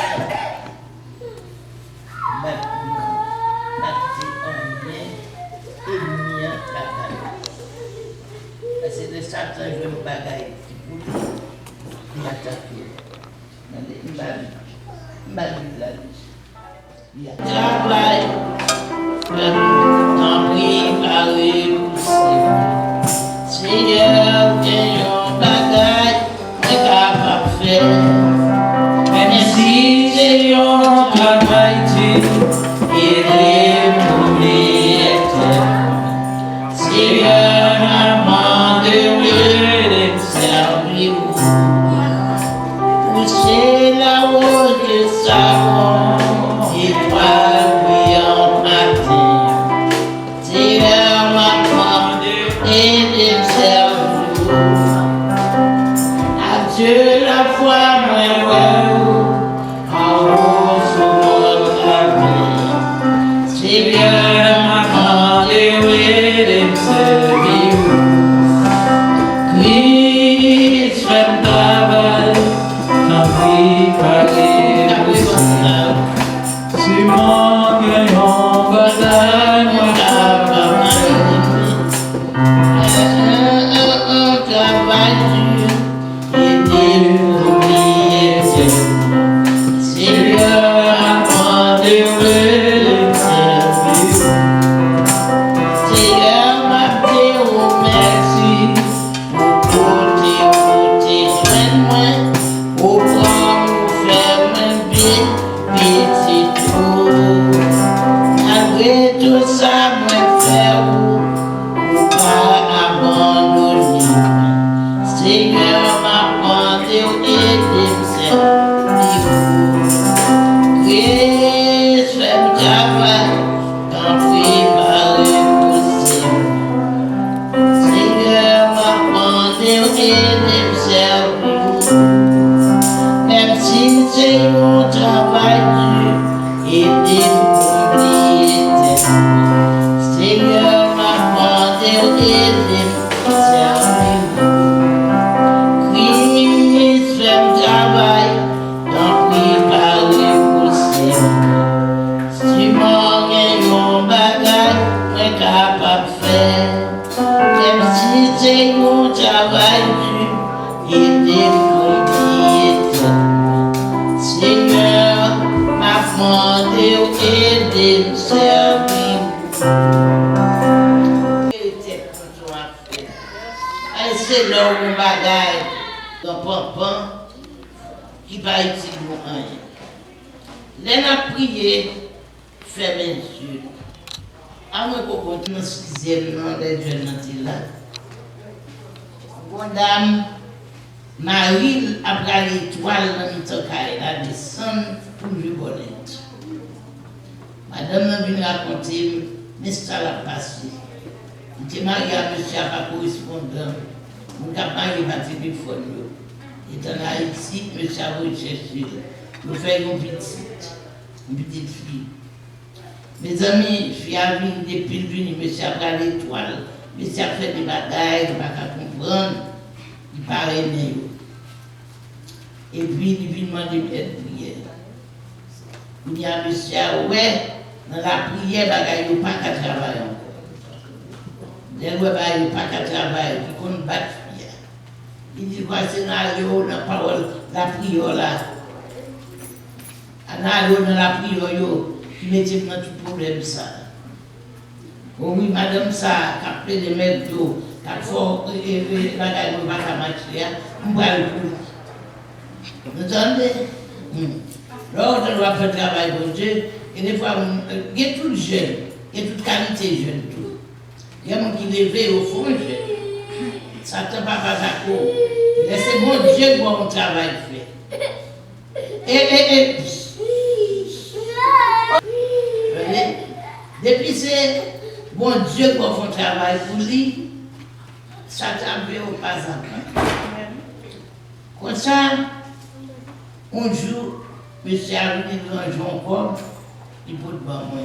c'est de ça que je veux bagaille. Il attaque. Il a travail. Seigneur, aider à servir. Christ fait un travail dans préparer possible. Si moi j'ai mon bagage, je suis capable de faire. Même si c'est mon travail dur, aider pour piété. Seigneur, m'a demandé aider à servir. C'est là où on bagaille dans pampan qui va utile pour rien. L'en a prié, fermez les yeux. À moi, qu'on continue dans ce sixième nom des jeunes là. Bonne dame, Marie, après l'étoile, dans le temps qu'elle a descendu pour lui bonnet. Madame m'a venu raconter, mais ça l'a passé. J'étais marié à monsieur à pas correspondant. Mon campagne va téléphone. Et dans Haïti, monsieur a recherché. Nous faisons une petite fille. Mes amis, je suis arrivé depuis le venu, monsieur a pris l'étoile. Monsieur a fait des batailles, il ne va pas comprendre. Il paraît né. Et puis, il vient demander une prière. Il y a monsieur, ouais, dans la prière, il n'y a pas qu'à travailler encore. Les lois, il n'y a pas qu'à travailler, il faut nous battre. Il dit quoi, scénario, la parole, la prière là. Scénario dans la prière, qui mettait dans tout problème ça. Oh oui, madame ça, qui a fait des mètres d'eau, qui a fait des bagages de marcher, on va le coup. Vous entendez? Là, on doit faire travail pour Dieu, et des fois, il y a tout jeune, il y a toute qualité jeune, tout. Il y a des gens qui lèvent au fond jeune. Satan papa d'accord. Laissez bon Dieu pour mon travail fait. Depuis c'est bon Dieu pour mon travail pour lui, Satan veut au pas à pas. Comme ça, un jour, monsieur a venu dans un jour encore, il peut pas moi.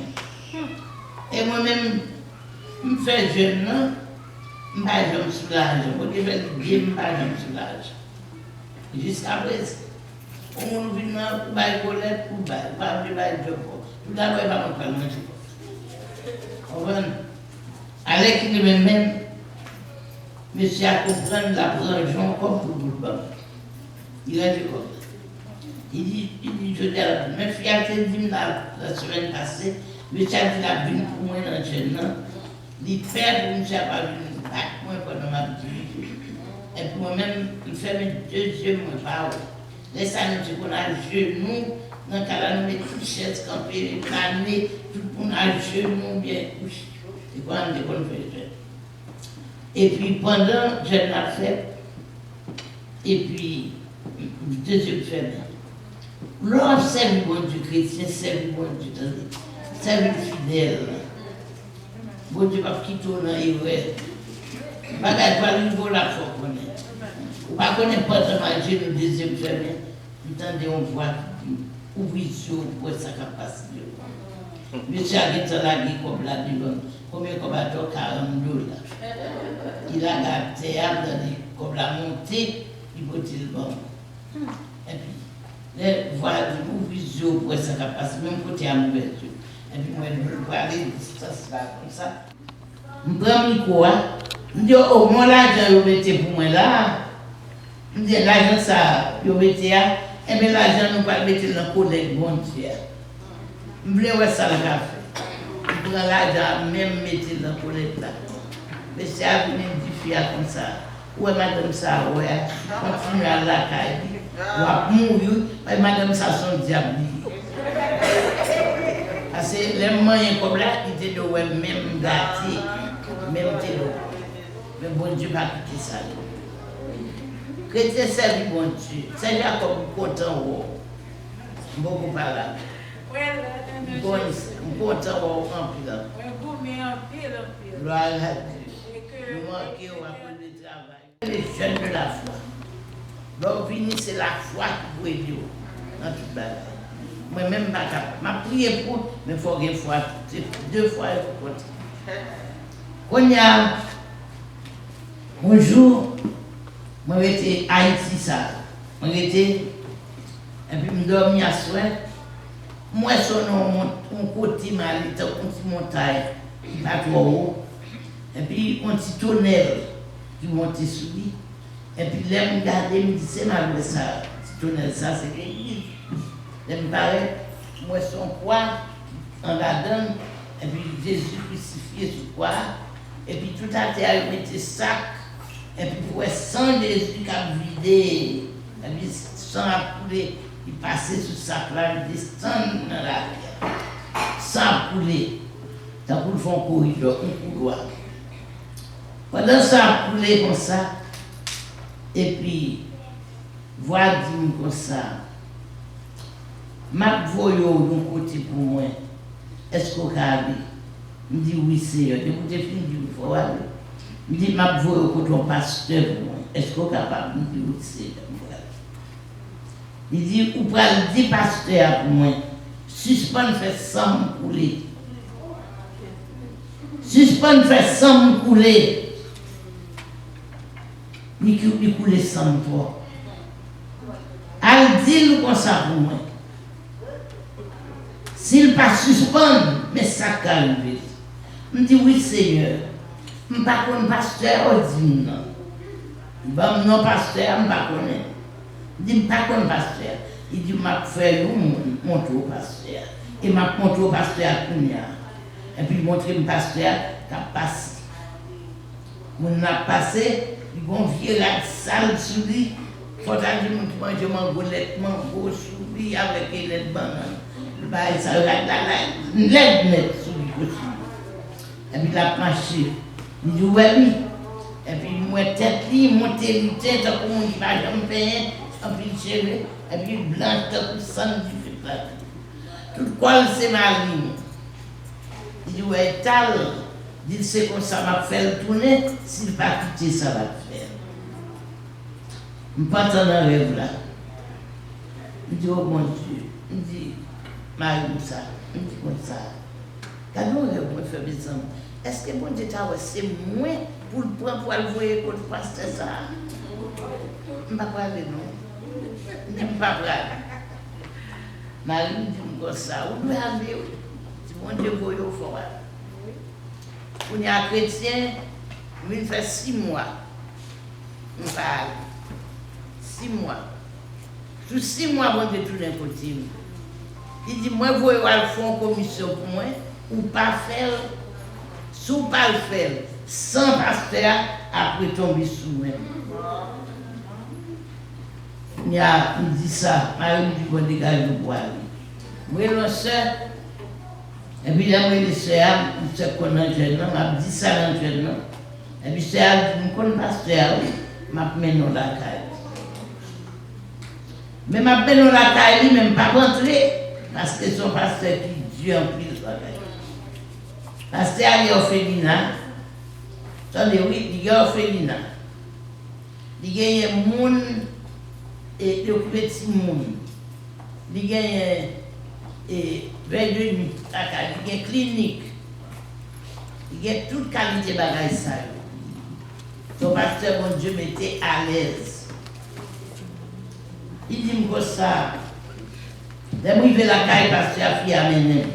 Et moi-même, je me fais jeune, non? Je me soulage, je me soulage. Jusqu'à présent, on vient pour bailler colette, pour bailler, pas de bailler de job. Tout d'abord, il va me faire manger. Avec lui-même, monsieur a compris la prévention comme pour le banc. Il a dit comme ça. Il dit, je dis à la même fille a été venue la semaine passée, monsieur a dit la venue pour moi dans le jeune. Il fait pour monsieur a pas venu. Moi, pendant ma petite vie. Et puis moi-même, il fait mes deux yeux, mon parole. Laisse-moi nous qu'on a le genou, dans le cas là, nous mettons toutes les chaises campées, planées, tout le monde a le genou bien couché. C'est quoi, on dit qu'on fait le jeune. Et puis pendant, je l'ai fait, et puis, deuxième fermé. L'homme serve bon Dieu chrétien, serve bon Dieu, serve fidèle. Bon Dieu va quitter dans les bagage pas niveau la faut connaître. Ou pas connaître pas de manger le deuxième fermé. Tout le temps on voit ouvrir sur pour sa capacité. Monsieur a dit la vie comme la devant. Combien comme à $40. Il a gardé comme la montée, il peut le bon. Et puis les voir ouvrir sur pour sa capacité même côté à mauvaise. Et puis moi je veux parler de distance là comme ça. Je prends micro. Je dis, oh, moi, l'argent, vous mettez pour moi là. Je dis, l'argent, ça, vous mettez là. Et bien, l'argent, nous pas mettre dans le collègue, bon Dieu. Je voulais voir ça, le café. Je prends l'argent, même mettre dans le collègue là. Mais c'est à venir du fiat comme ça. Ouais, madame, ça, ouais, continue à la caille. Ou à mourir, mais madame, ça, son diable. Parce que les moyens comme là, ils étaient même gâtés, même télo. Mais bon Dieu va quitter ça. Chrétien servi bon Dieu. Seigneur comme content. Beaucoup par là. Content en pile. Gloire à Dieu. Nous manquons à cause du travail. Les jeunes de la foi. Donc, c'est la foi qui vous aide dans toute bagaille. Moi-même, je prié pour, mais il faut une fois, 2 fois, il faut continuer. Quand il y a Bonjour, moi j'étais à Haïti ça. Moi j'étais, et puis je dormais à soir. Moi je suis mon côté mal, il était une petite montagne, qui pas trop haut. Et puis un petit tunnel qui montait sur lui. Et puis là, je regardais, je me disais, c'est malgré ça, petit tunnel, ça c'est l'église. Là, je me paraît, moi son croix, en la donne, et puis Jésus crucifié sur croix. Et puis tout à terre, il mettait sac. Et puis pour sang Jésus qui a vidé, et puis sang a coulé, il passait sur ce sac-là, il descend dans la terre. Sang a coulé. Tant qu'on fait un corridor, un couloir. Pendant ça a coulé comme ça, et puis, voix dit comme ça, m'a voyé d'un côté pour moi, est-ce qu'on peut aller? Je dis oui, Seigneur, écoutez, il faut aller. Je dis, m'a voyé contre un pasteur pour moi, est-ce qu'on est capable? Je dis oui, Seigneur. Il dit, ou pas le dire pasteur pour moi, suspend fait sang couler. Suspend fait sang couler. Il coule sans toi. Elle dit comme ça pour moi. S'il pas suspend, mais ça calme. Je dis oui Seigneur. Je ne suis pas un pasteur ordinaire. Non pasteur, je ne pas connais. Je dis je ne suis pas un pasteur. Il dit m'a fait montre au pasteur. Et m'a montré au pasteur à Kounia. Et puis montrer au pasteur qui a passé. On a passé. Ils vont virer la salle sur lui. Il faut que je mange mon goulette, mon gros sur lui avec les lettres bananes. Ça va une lettre nette sur lui aussi. Et puis il a marché. Il dit ouais, oui. Et puis moi, tête, monter les têtes, comme on dit, pas jamais payer, et puis le cheveu, et puis blanc, tout sang du fait. Tout quoi, c'est ma ligne. Il dit ouais, tal. Il dit c'est comme ça m'a fait le tourner, s'il pas quitter ça va le faire. Je ne pas dans le rêve là. Il dit oh mon Dieu, il dit Marie-Moussa, il dit comme ça. Quand nous rêve, moi faire besoin. Est-ce que bon Dieu t'a c'est moi pour le prendre pour le voir contre le pasteur ça? Je ne vais pas parler non. Je ne vais pas parler. Marie me dit comme ça, où doit aller? Si mon Dieu voit au fort. On est un chrétien, il fait 6 mois. On parle. 6 mois. Sous 6 mois, on est tout d'un côté. Il dit, moi, vous allez faire une commission pour moi, ou pas faire, sous pas le faire, sans pasteur, après tomber sous moi. Il dit ça, Marie me dit, bon, dégage le bois. Moi, le soeur, et puis là, moi, les soeurs, je sais qu'on a un jeune homme, m'a dit ça dans un jeune homme. Et puis, c'est elle qui me connaît pasteur, m'a mis dans la caille. Mais m'a mis dans la caille, même pas rentrer, parce que son pasteur qui Dieu en pile sur la caille. Pasteur est orphelinat. Attendez, oui, il y a orphelinat. Il y a un monde et le petit monde. Il y a et 22 nuits, il y a clinique, il y a toute qualité de bagaille ça. Son pasteur, mon Dieu, m'était à l'aise. Il dit comme ça, dès que je vais la caille, pasteur, fille a mené.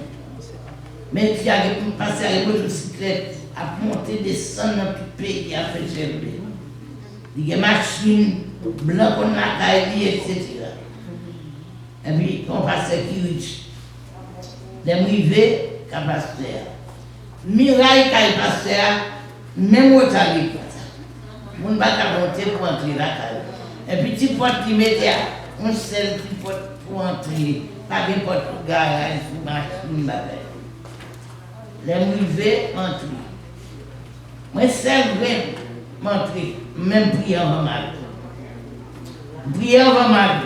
Mais fille a passé avec une motocyclette, a monté, descendre dans tout le pays, a fait gerber. Il y a machine, blanc qu'on a caille, etc. Et puis, on passe qui riche. Les privés, qu'à pasteur. Miraille, qu'à pasteur, même au talib. On ne va pas monter pour entrer la caille. Et puis, petit porte qui mettait, on seul petit porte pour entrer. Pas de porte pour garage, pour machine, les privés, entrer. Moi, c'est vrai, m'entrer, même prier avant mal. Prier avant mal.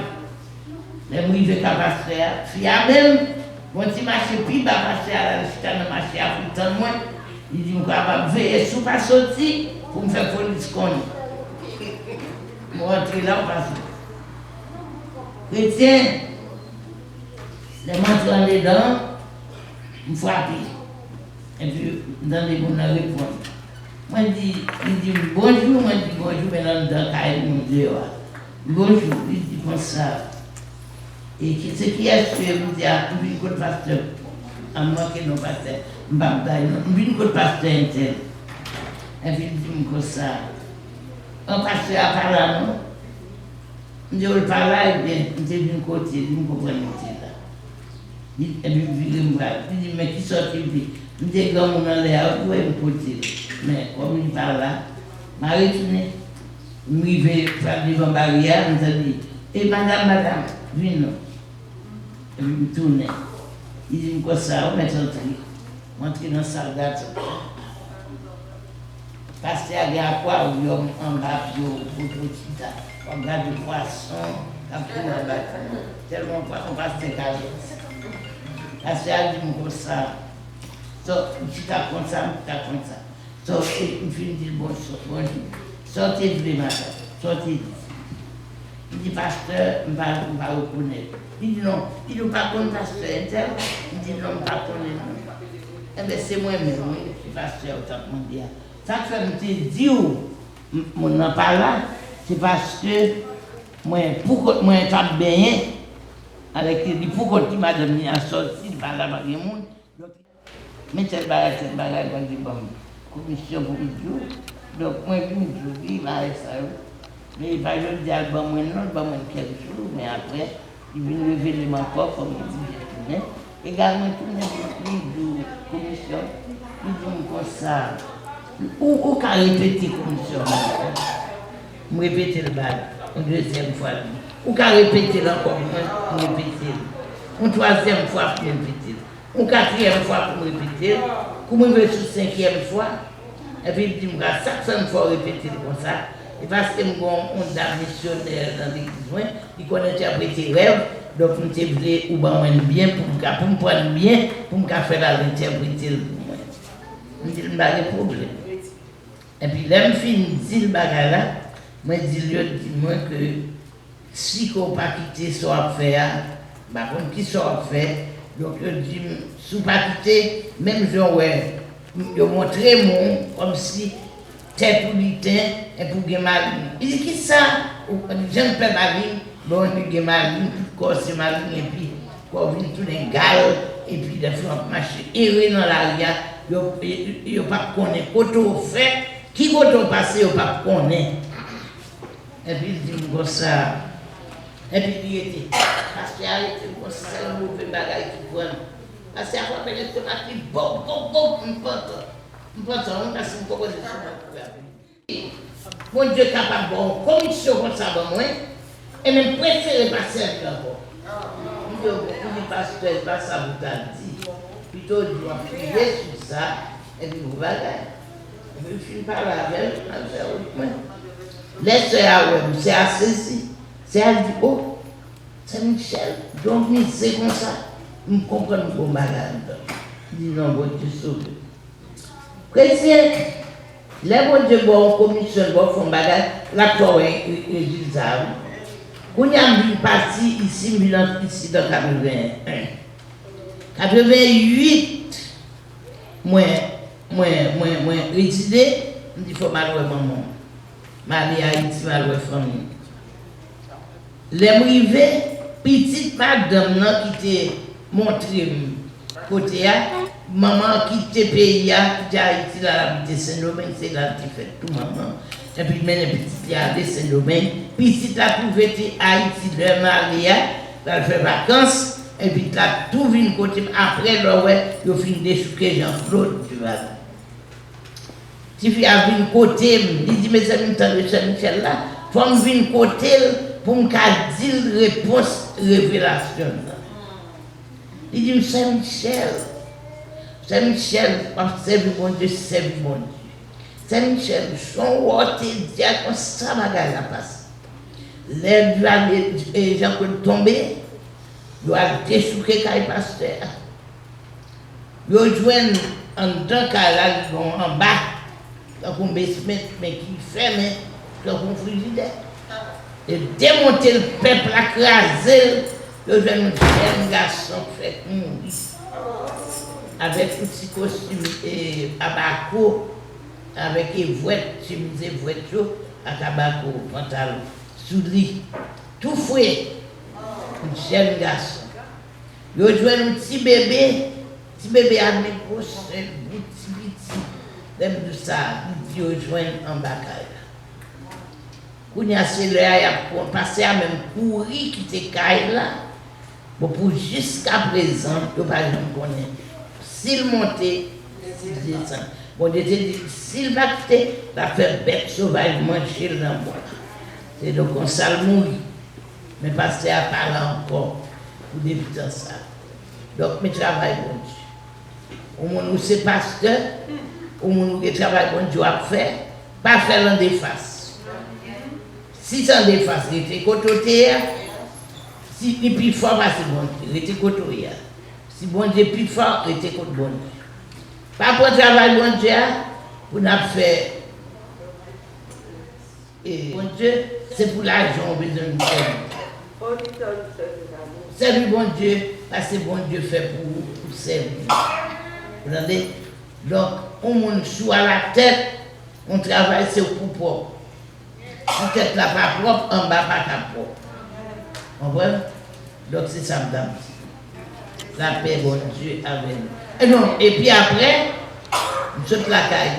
Les privés, qu'à pasteur, si à même, mon petit marché, puis va passer à la chita dans le marché à tout le temps moins. Il dit, on va veiller sous pas sortir pour me faire police qu'on je rentre là, on passe. Chrétien, les montres dedans, je frappe. Et puis, dans les bons répondre. il dit bonjour, moi je dis bonjour, maintenant dans le mon Dieu. Bonjour, il dit comme ça. Et ce qui est sûr, il dit, je suis un pasteur, à moi qui non pasteur, je suis un pasteur intel. Et puis il dit comme ça. Un pasteur à parler, non? Je dis, il parle là, il dit, d'un côté, il me comprend là. Et puis il me dit, mais qui sort il dit? Je dis, comme on a l'air, où est mon côté? Mais comme il parle là, je suis retourné. Je vais faire devant la barrière, je me dis, et madame, viens. Et puis je tourne. Il dit, comme ça, on met entrer dans la salle d'attente. Parce qu'il y a des aquariums en bas, on regarde des poissons, tellement on passe des caresses. Parce qu'il y a dit, comme ça. Tu t'apprends ça, tu t'apprends ça. Il dit bonjour. Sortez de madame, sortez. Il dit pasteur, je ne vais pas reconnaître. Il dit non, il ne veut pas connaître pasteur. Il dit non, je ne vais pas connaître. Eh bien, c'est moi-même, je suis pasteur au temps mondial. Ça fait que je dis, mon n'en parle là, c'est parce que moi, je suis bien avec lui, pourquoi tu m'as donné à sortir, je parle avec le monde. Mais cette bagarre, quand je dis, bon, commission pour le jour. Donc, moi, je me dis, il va rester ça. Mais il va dire, bon, moi, non, bon, moi, quelques jours, mais après, il vient révéler mon corps, comme il dit, j'ai tourné. Également, tourné, il dit, commission, il dit, comme ça. Où qu'a répété commission? Je répéter le bal, une deuxième fois. Où qu'a répété encore, je répéter. Une troisième fois, je répéter. Une quatrième fois, pour répéter. Comme je vais sur cinquième fois, et puis il dit, chaque fois répéter comme ça. Et parce que je suis un missionnaire dans l'église, il connaît interpréter rêve, donc je voulais ou bien pour me prendre bien, pour me faire l'interpréter. Je dis, il n'y a pas de problème. Et puis là, je dis le bagage là, je dis que si on ne pas quitter ce qu'on fait, qui soit fait, donc je dis, si on ne pas quitter, même je montre mon comme si tête ou litin et pour gagner marine. Il dit, qui ça? Je ne peux pas marine, bon, je gagner marine, tout corps c'est marine, et puis, quand on vient tout les gales, et puis des fois on marche erré dans l'arrière, il ne pas connaître côté au fait, qui côté au passé, il ne pas connaître. Et puis il dit, comme ça. Et puis il était, parce qu'il a arrêté, comme ça, c'est un mauvais bagage qui prend. Parce qu'il a fait des tomates qui bon, on pense, on passe une proposition. Mon Dieu capable de bon, commission comme ça, moi, et même préférer passer encore. Il dit, pasteur, pas ça vous a dit. Plutôt, il doit prier sur ça, et puis vous bagage. Je finis par la veille, laissez-moi. C'est assez. C'est à dire, oh, c'est Michel, donc c'est comme ça. Je comprends mon bagage. Il dit, non, bon Dieu sauve. Chrétien, les bon Dieu, bon, commission, bon, font bagage, la toi, il ça. Quand il y a une partie ici, ici dans 81. 88, moi, résidé, je dis, il faut mal maman. Marie Haïti, mal famille. Les arrivés, petite madame qui était montrée côté, maman qui était payée, qui était Haïti, là, la Saint-Domingue, c'est là qui fait tout maman. Et puis, même petit pied Saint-Domingue. Petite a trouvé Haïti, le Maria, elle fait vacances. Et puis, tu as tout vu côté. Après, il a fini de chouquer Jean-Claude, tu vois. Si tu as vu côté, il dit, mes amis, de Saint-Michel là, il faut me venir côté pour me dire réponse, révélation. Il dit, Saint-Michel, c'est mon Dieu, c'est mon Dieu. Saint-Michel, son roi te dit comme ça, ma gare la passe. Les gens qui sont tombés, ils ont déchouqué quand ils passent. Ils ont joué en tant qu'à en bas, dans un basement, mais qui ferme, dans un frigidaire. Et démonter le peuple, écraser, ils ont joué un garçon fait mourir. Avec tout ce costume et abaco. avec évouette, chemise évouette, à tabac, pantalon, sous lit, tout fouet, un jeune garçon. Il a joué un petit bébé à mes poches, petit, même de ça, il a joué en bas. Quand il y a celui-là, il a passé à même courir qui était caille là, pour jusqu'à présent, il n'y a pas de connaître. S'il montait, s'il descend. Bon, je te dis, s'il va quitter, il va faire bête sauvage, manger dans le bois. C'est donc on s'en mourit. Mais pasteur a parlé encore pour débuter ça. Donc, je travaille bon Dieu. Au moment où c'est pasteur, au moment où je travaille bon Dieu à faire, pas faire l'en déface. Si c'est en déface, il était côté, si il est plus fort, c'est bon Dieu, il était côté. Si bon Dieu est plus fort, il était côté bon Dieu. Pas pour travail bon Dieu, pour nous faire. Et bon Dieu, c'est pour l'argent, on a besoin de servir. Servir bon Dieu, parce que bon Dieu fait pour servir. Vous entendez? Donc, on monte sous à la tête, on travaille, c'est pour propre. Si tête là pas propre, en bas pas propre. Vous comprenez? Donc, c'est ça, madame. La paix, bon Dieu, avec nous. Et puis après, je te la caille.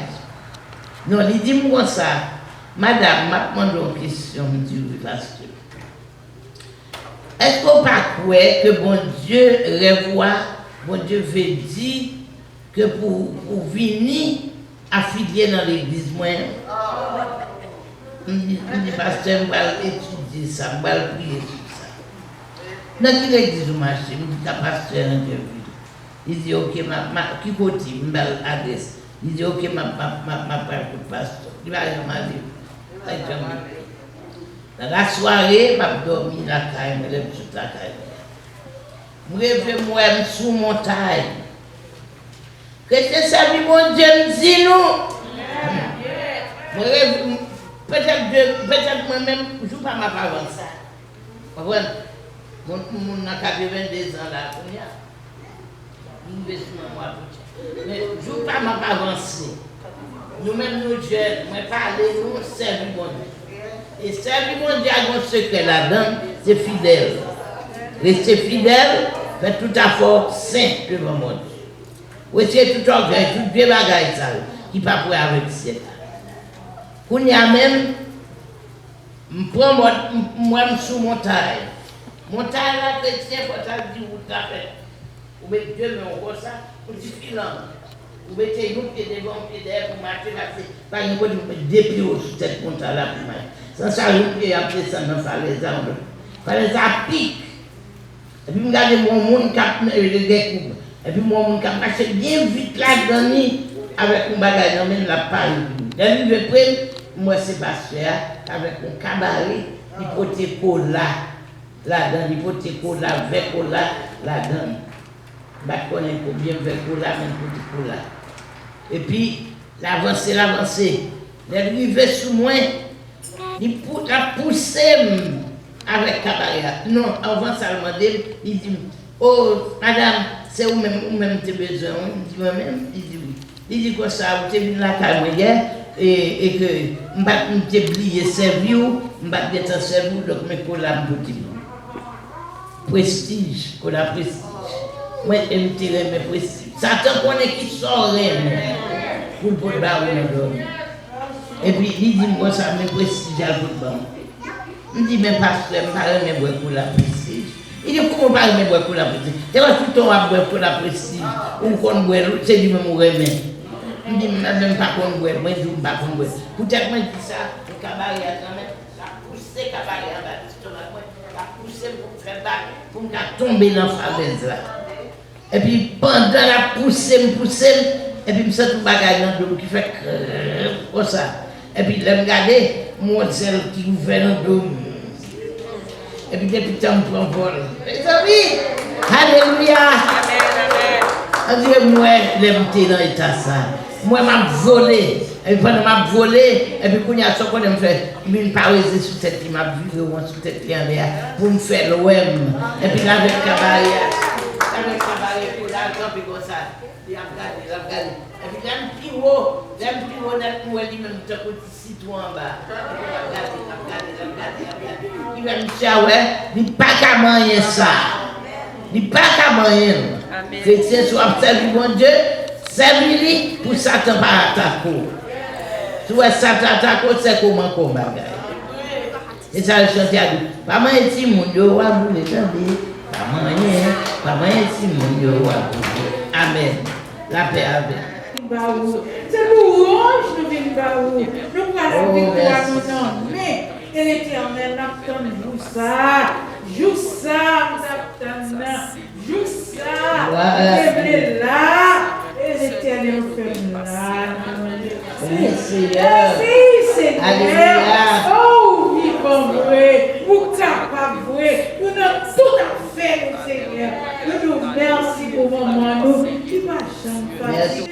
Non, il dit moi ça. Madame, m'a demandé une question, me dit oui, pasteur. Est-ce qu'on pas croire que bon Dieu revoit, bon Dieu veut dire que pour venir affilier dans l'église, moi, je dis, pasteur, je vais étudier ça, je vais prier sur ça. Dans quelle église vous marchez? Je dis, pasteur, interview. Il dit, ok, qui côté, je vais l'adresse. Il dit, ok, ma parole pour le pasteur. Il va aller m'aller. Dans la soirée, je dormi la caille, je lève toute la caille. Je rêve moi sous montagne. Que c'est ça, mon Dieu, me dit nous. Je rêve, peut-être moi-même, je ne joue pas ma parole. Vous voyez, mon a 82 ans là, je vais sur moi. Mais je ne joue pas ma avancée. Nous-mêmes, nous jeunes, nous parlons, nous servons bon Dieu. Et servir mon Dieu à ce secret là-dedans, c'est fidèle. Rester fidèle, faire tout à fait saint devant mon Dieu. Rester tout orgueil, tout vieux bagaille ça, qui ne peut pas avec c'est là. Quand il y a même, je prends moi sous montagne. Montagne là, chrétien, quand tu dis où tu as fait. Ou mettez Dieu, mais on voit ça, on dit filant. Vous mettez une pied devant, un pied derrière pour marcher, par exemple, vous mettez deux pieds sur cette montagne-là pour marcher. Sans ça, un pied après ça, dans la falaise, à pique. Et puis, regardez mon monde qui a découvert. Et puis, mon monde qui a marché bien vite là-dedans, avec un bagage, dans même la paille. Là, je vais prendre, moi, c'est pasteur, avec un cabaret, il faut te coller là-dedans, il faut te coller avec coller là-dedans. Je connais combien de cola, même pour cola. Et puis, l'avancée. L'arrivée sous moi, il a poussé avec cabaret. Non, avant ça, il dit, oh, madame, c'est vous-même tes besoins. Il dit, moi-même, il dit oui. Il dit quoi ça, vous êtes venu la calme hier, et que je vais oublier servir, je vais être servir, donc mes colas me disent. Prestige, cola prestige. Moi, je me tire mes prestiges. Satan connaît qui sort pour le pot barreau. Et puis, il dit, moi, ça me prestige à votre banque. Il me dit, mais pasteur, je ne parle pas de pour la prestige. Il dit, comment parle de pour la prestige? C'est quoi tout le temps à boire pour la prestige? Ou qu'on boit, c'est lui-même qui remet. Il dit, je ne même pas qu'on boit, moi, je ne dis pas qu'on boit. Peut-être que je dis ça, le cabaret a quand même, la poussée cabaret en bas, la poussée pour faire battre, pour me tomber dans la falaise là. Et puis pendant la poussée, et puis je sens tout bagage dans le dos qui fait comme ça. Et puis je regarde mon celle qui ouvre dans le dos. Et puis depuis temps je prends vol. Mes amis, alléluia. On dit moi, je dans l'état ça. Moi, je volé. Et puis pendant que je volé, et puis quand il y a ce qu'on me fait, je ne pas résister sur cette qui m'a vu, sur cette qui en pour me faire l'OM. Et puis là, avec le cabaret. Avec le cabaret pour l'argent, puis comme ça. Il a regardé. Et puis, l'aime plus haut, net lui-même, tu as côté citron en bas. Il va me dire, ouais, il n'est pas qu'à manger ça. Il n'est pas qu'à manger. Chrétien, soit servi mon Dieu, servi-lui pour Satan par attaquer. Tu vois, Satan attaque, c'est comment combat. Et ça, le chantier a dit, pas manger si mon Dieu va bouler, pas manger si mon Dieu va bouler. Amen. La paix avec.
C'est louange nous venons baou. Nous allons victoire nous non. Mais l'Éternel n'attend vous ça. Joue ça, vous attendez. Joue ça. Lève-les là. Et l'Éternel fait là. Merci Seigneur. Oh, vivant vrai. Vous capable vrai. Nous avons tout à fait, Seigneur. Nous nous merci pour moment nous. Qui va chanter.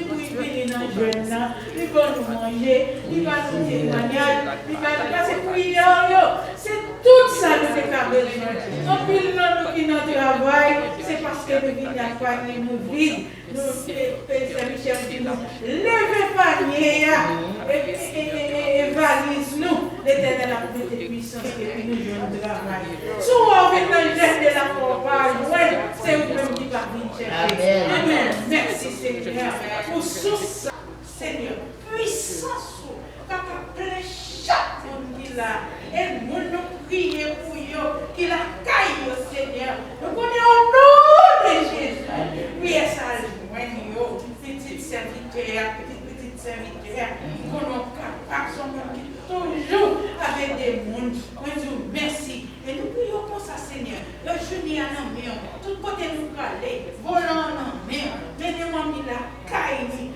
Il va nous manger, il va nous témoigner, il va nous passer prière. C'est tout ça que nous avons besoin. En plus, nous qui nous travaillons, c'est parce que nous venons à panier, nous vides. Nous, Michel dit nous, levez panier et valise nous. L'Éternel a pris des puissances et puis nous jouons de travail. Si on vient dans le geste de la propage, c'est vous-même qui va venir chercher. Amen. Merci Seigneur pour tout. Seigneur, puissance, capable de chaque monde qui l'a, et nous prions pour eux, qui la caille, Seigneur. Nous connaissons au nom de Jésus. Oui, ça joint, petite serviteur, petite serviteur, qu'on est capable, son monde qui toujours avec des mondes. Nous merci. Et nous prions pour ça, Seigneur. Le journée à la main, tout côté nous aller, volant à la main, mettez-moi mis la caille.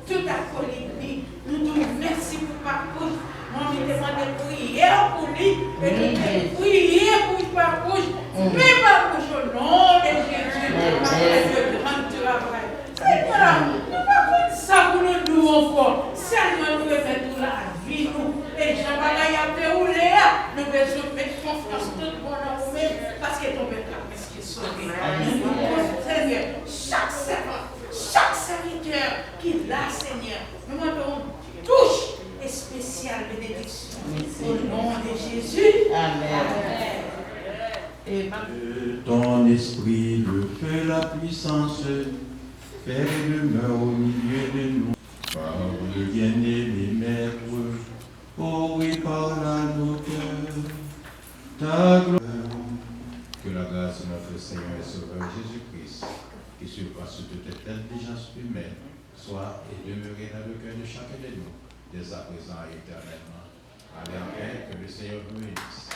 Tout à colibri, nous disons merci pour Papouche. Moi, je demande de prier pour lui, et de prier pour Papouche. Mais Papouche, au nom de Jésus, le grand travail. Seigneur, nous ne pouvons pas ça pour nous nous encore. Seigneur, nous remettons la vie, nous. Et Jean-Balaï a fait rouler, nous devons mettre confiance tout le monde en nous-mêmes, parce que ton père a ce qui est sauvé. Seigneur, chaque servant. Chaque serviteur qui l'a, Seigneur, nous demandons touche et spéciale bénédiction. Au nom de Jésus.
Amen.
Ton esprit, le feu, la puissance, Père demeure au milieu de nous. Par le bien-aimé Maître, oh oui, parle à nos cœurs. Ta gloire. Que la grâce de notre Seigneur et Sauveur Jésus-Christ, qui surpasse toute intelligence humaine, soit et demeurée dans le cœur de chacun de nous, dès à présent et éternellement. Allez en paix, que le Seigneur vous bénisse.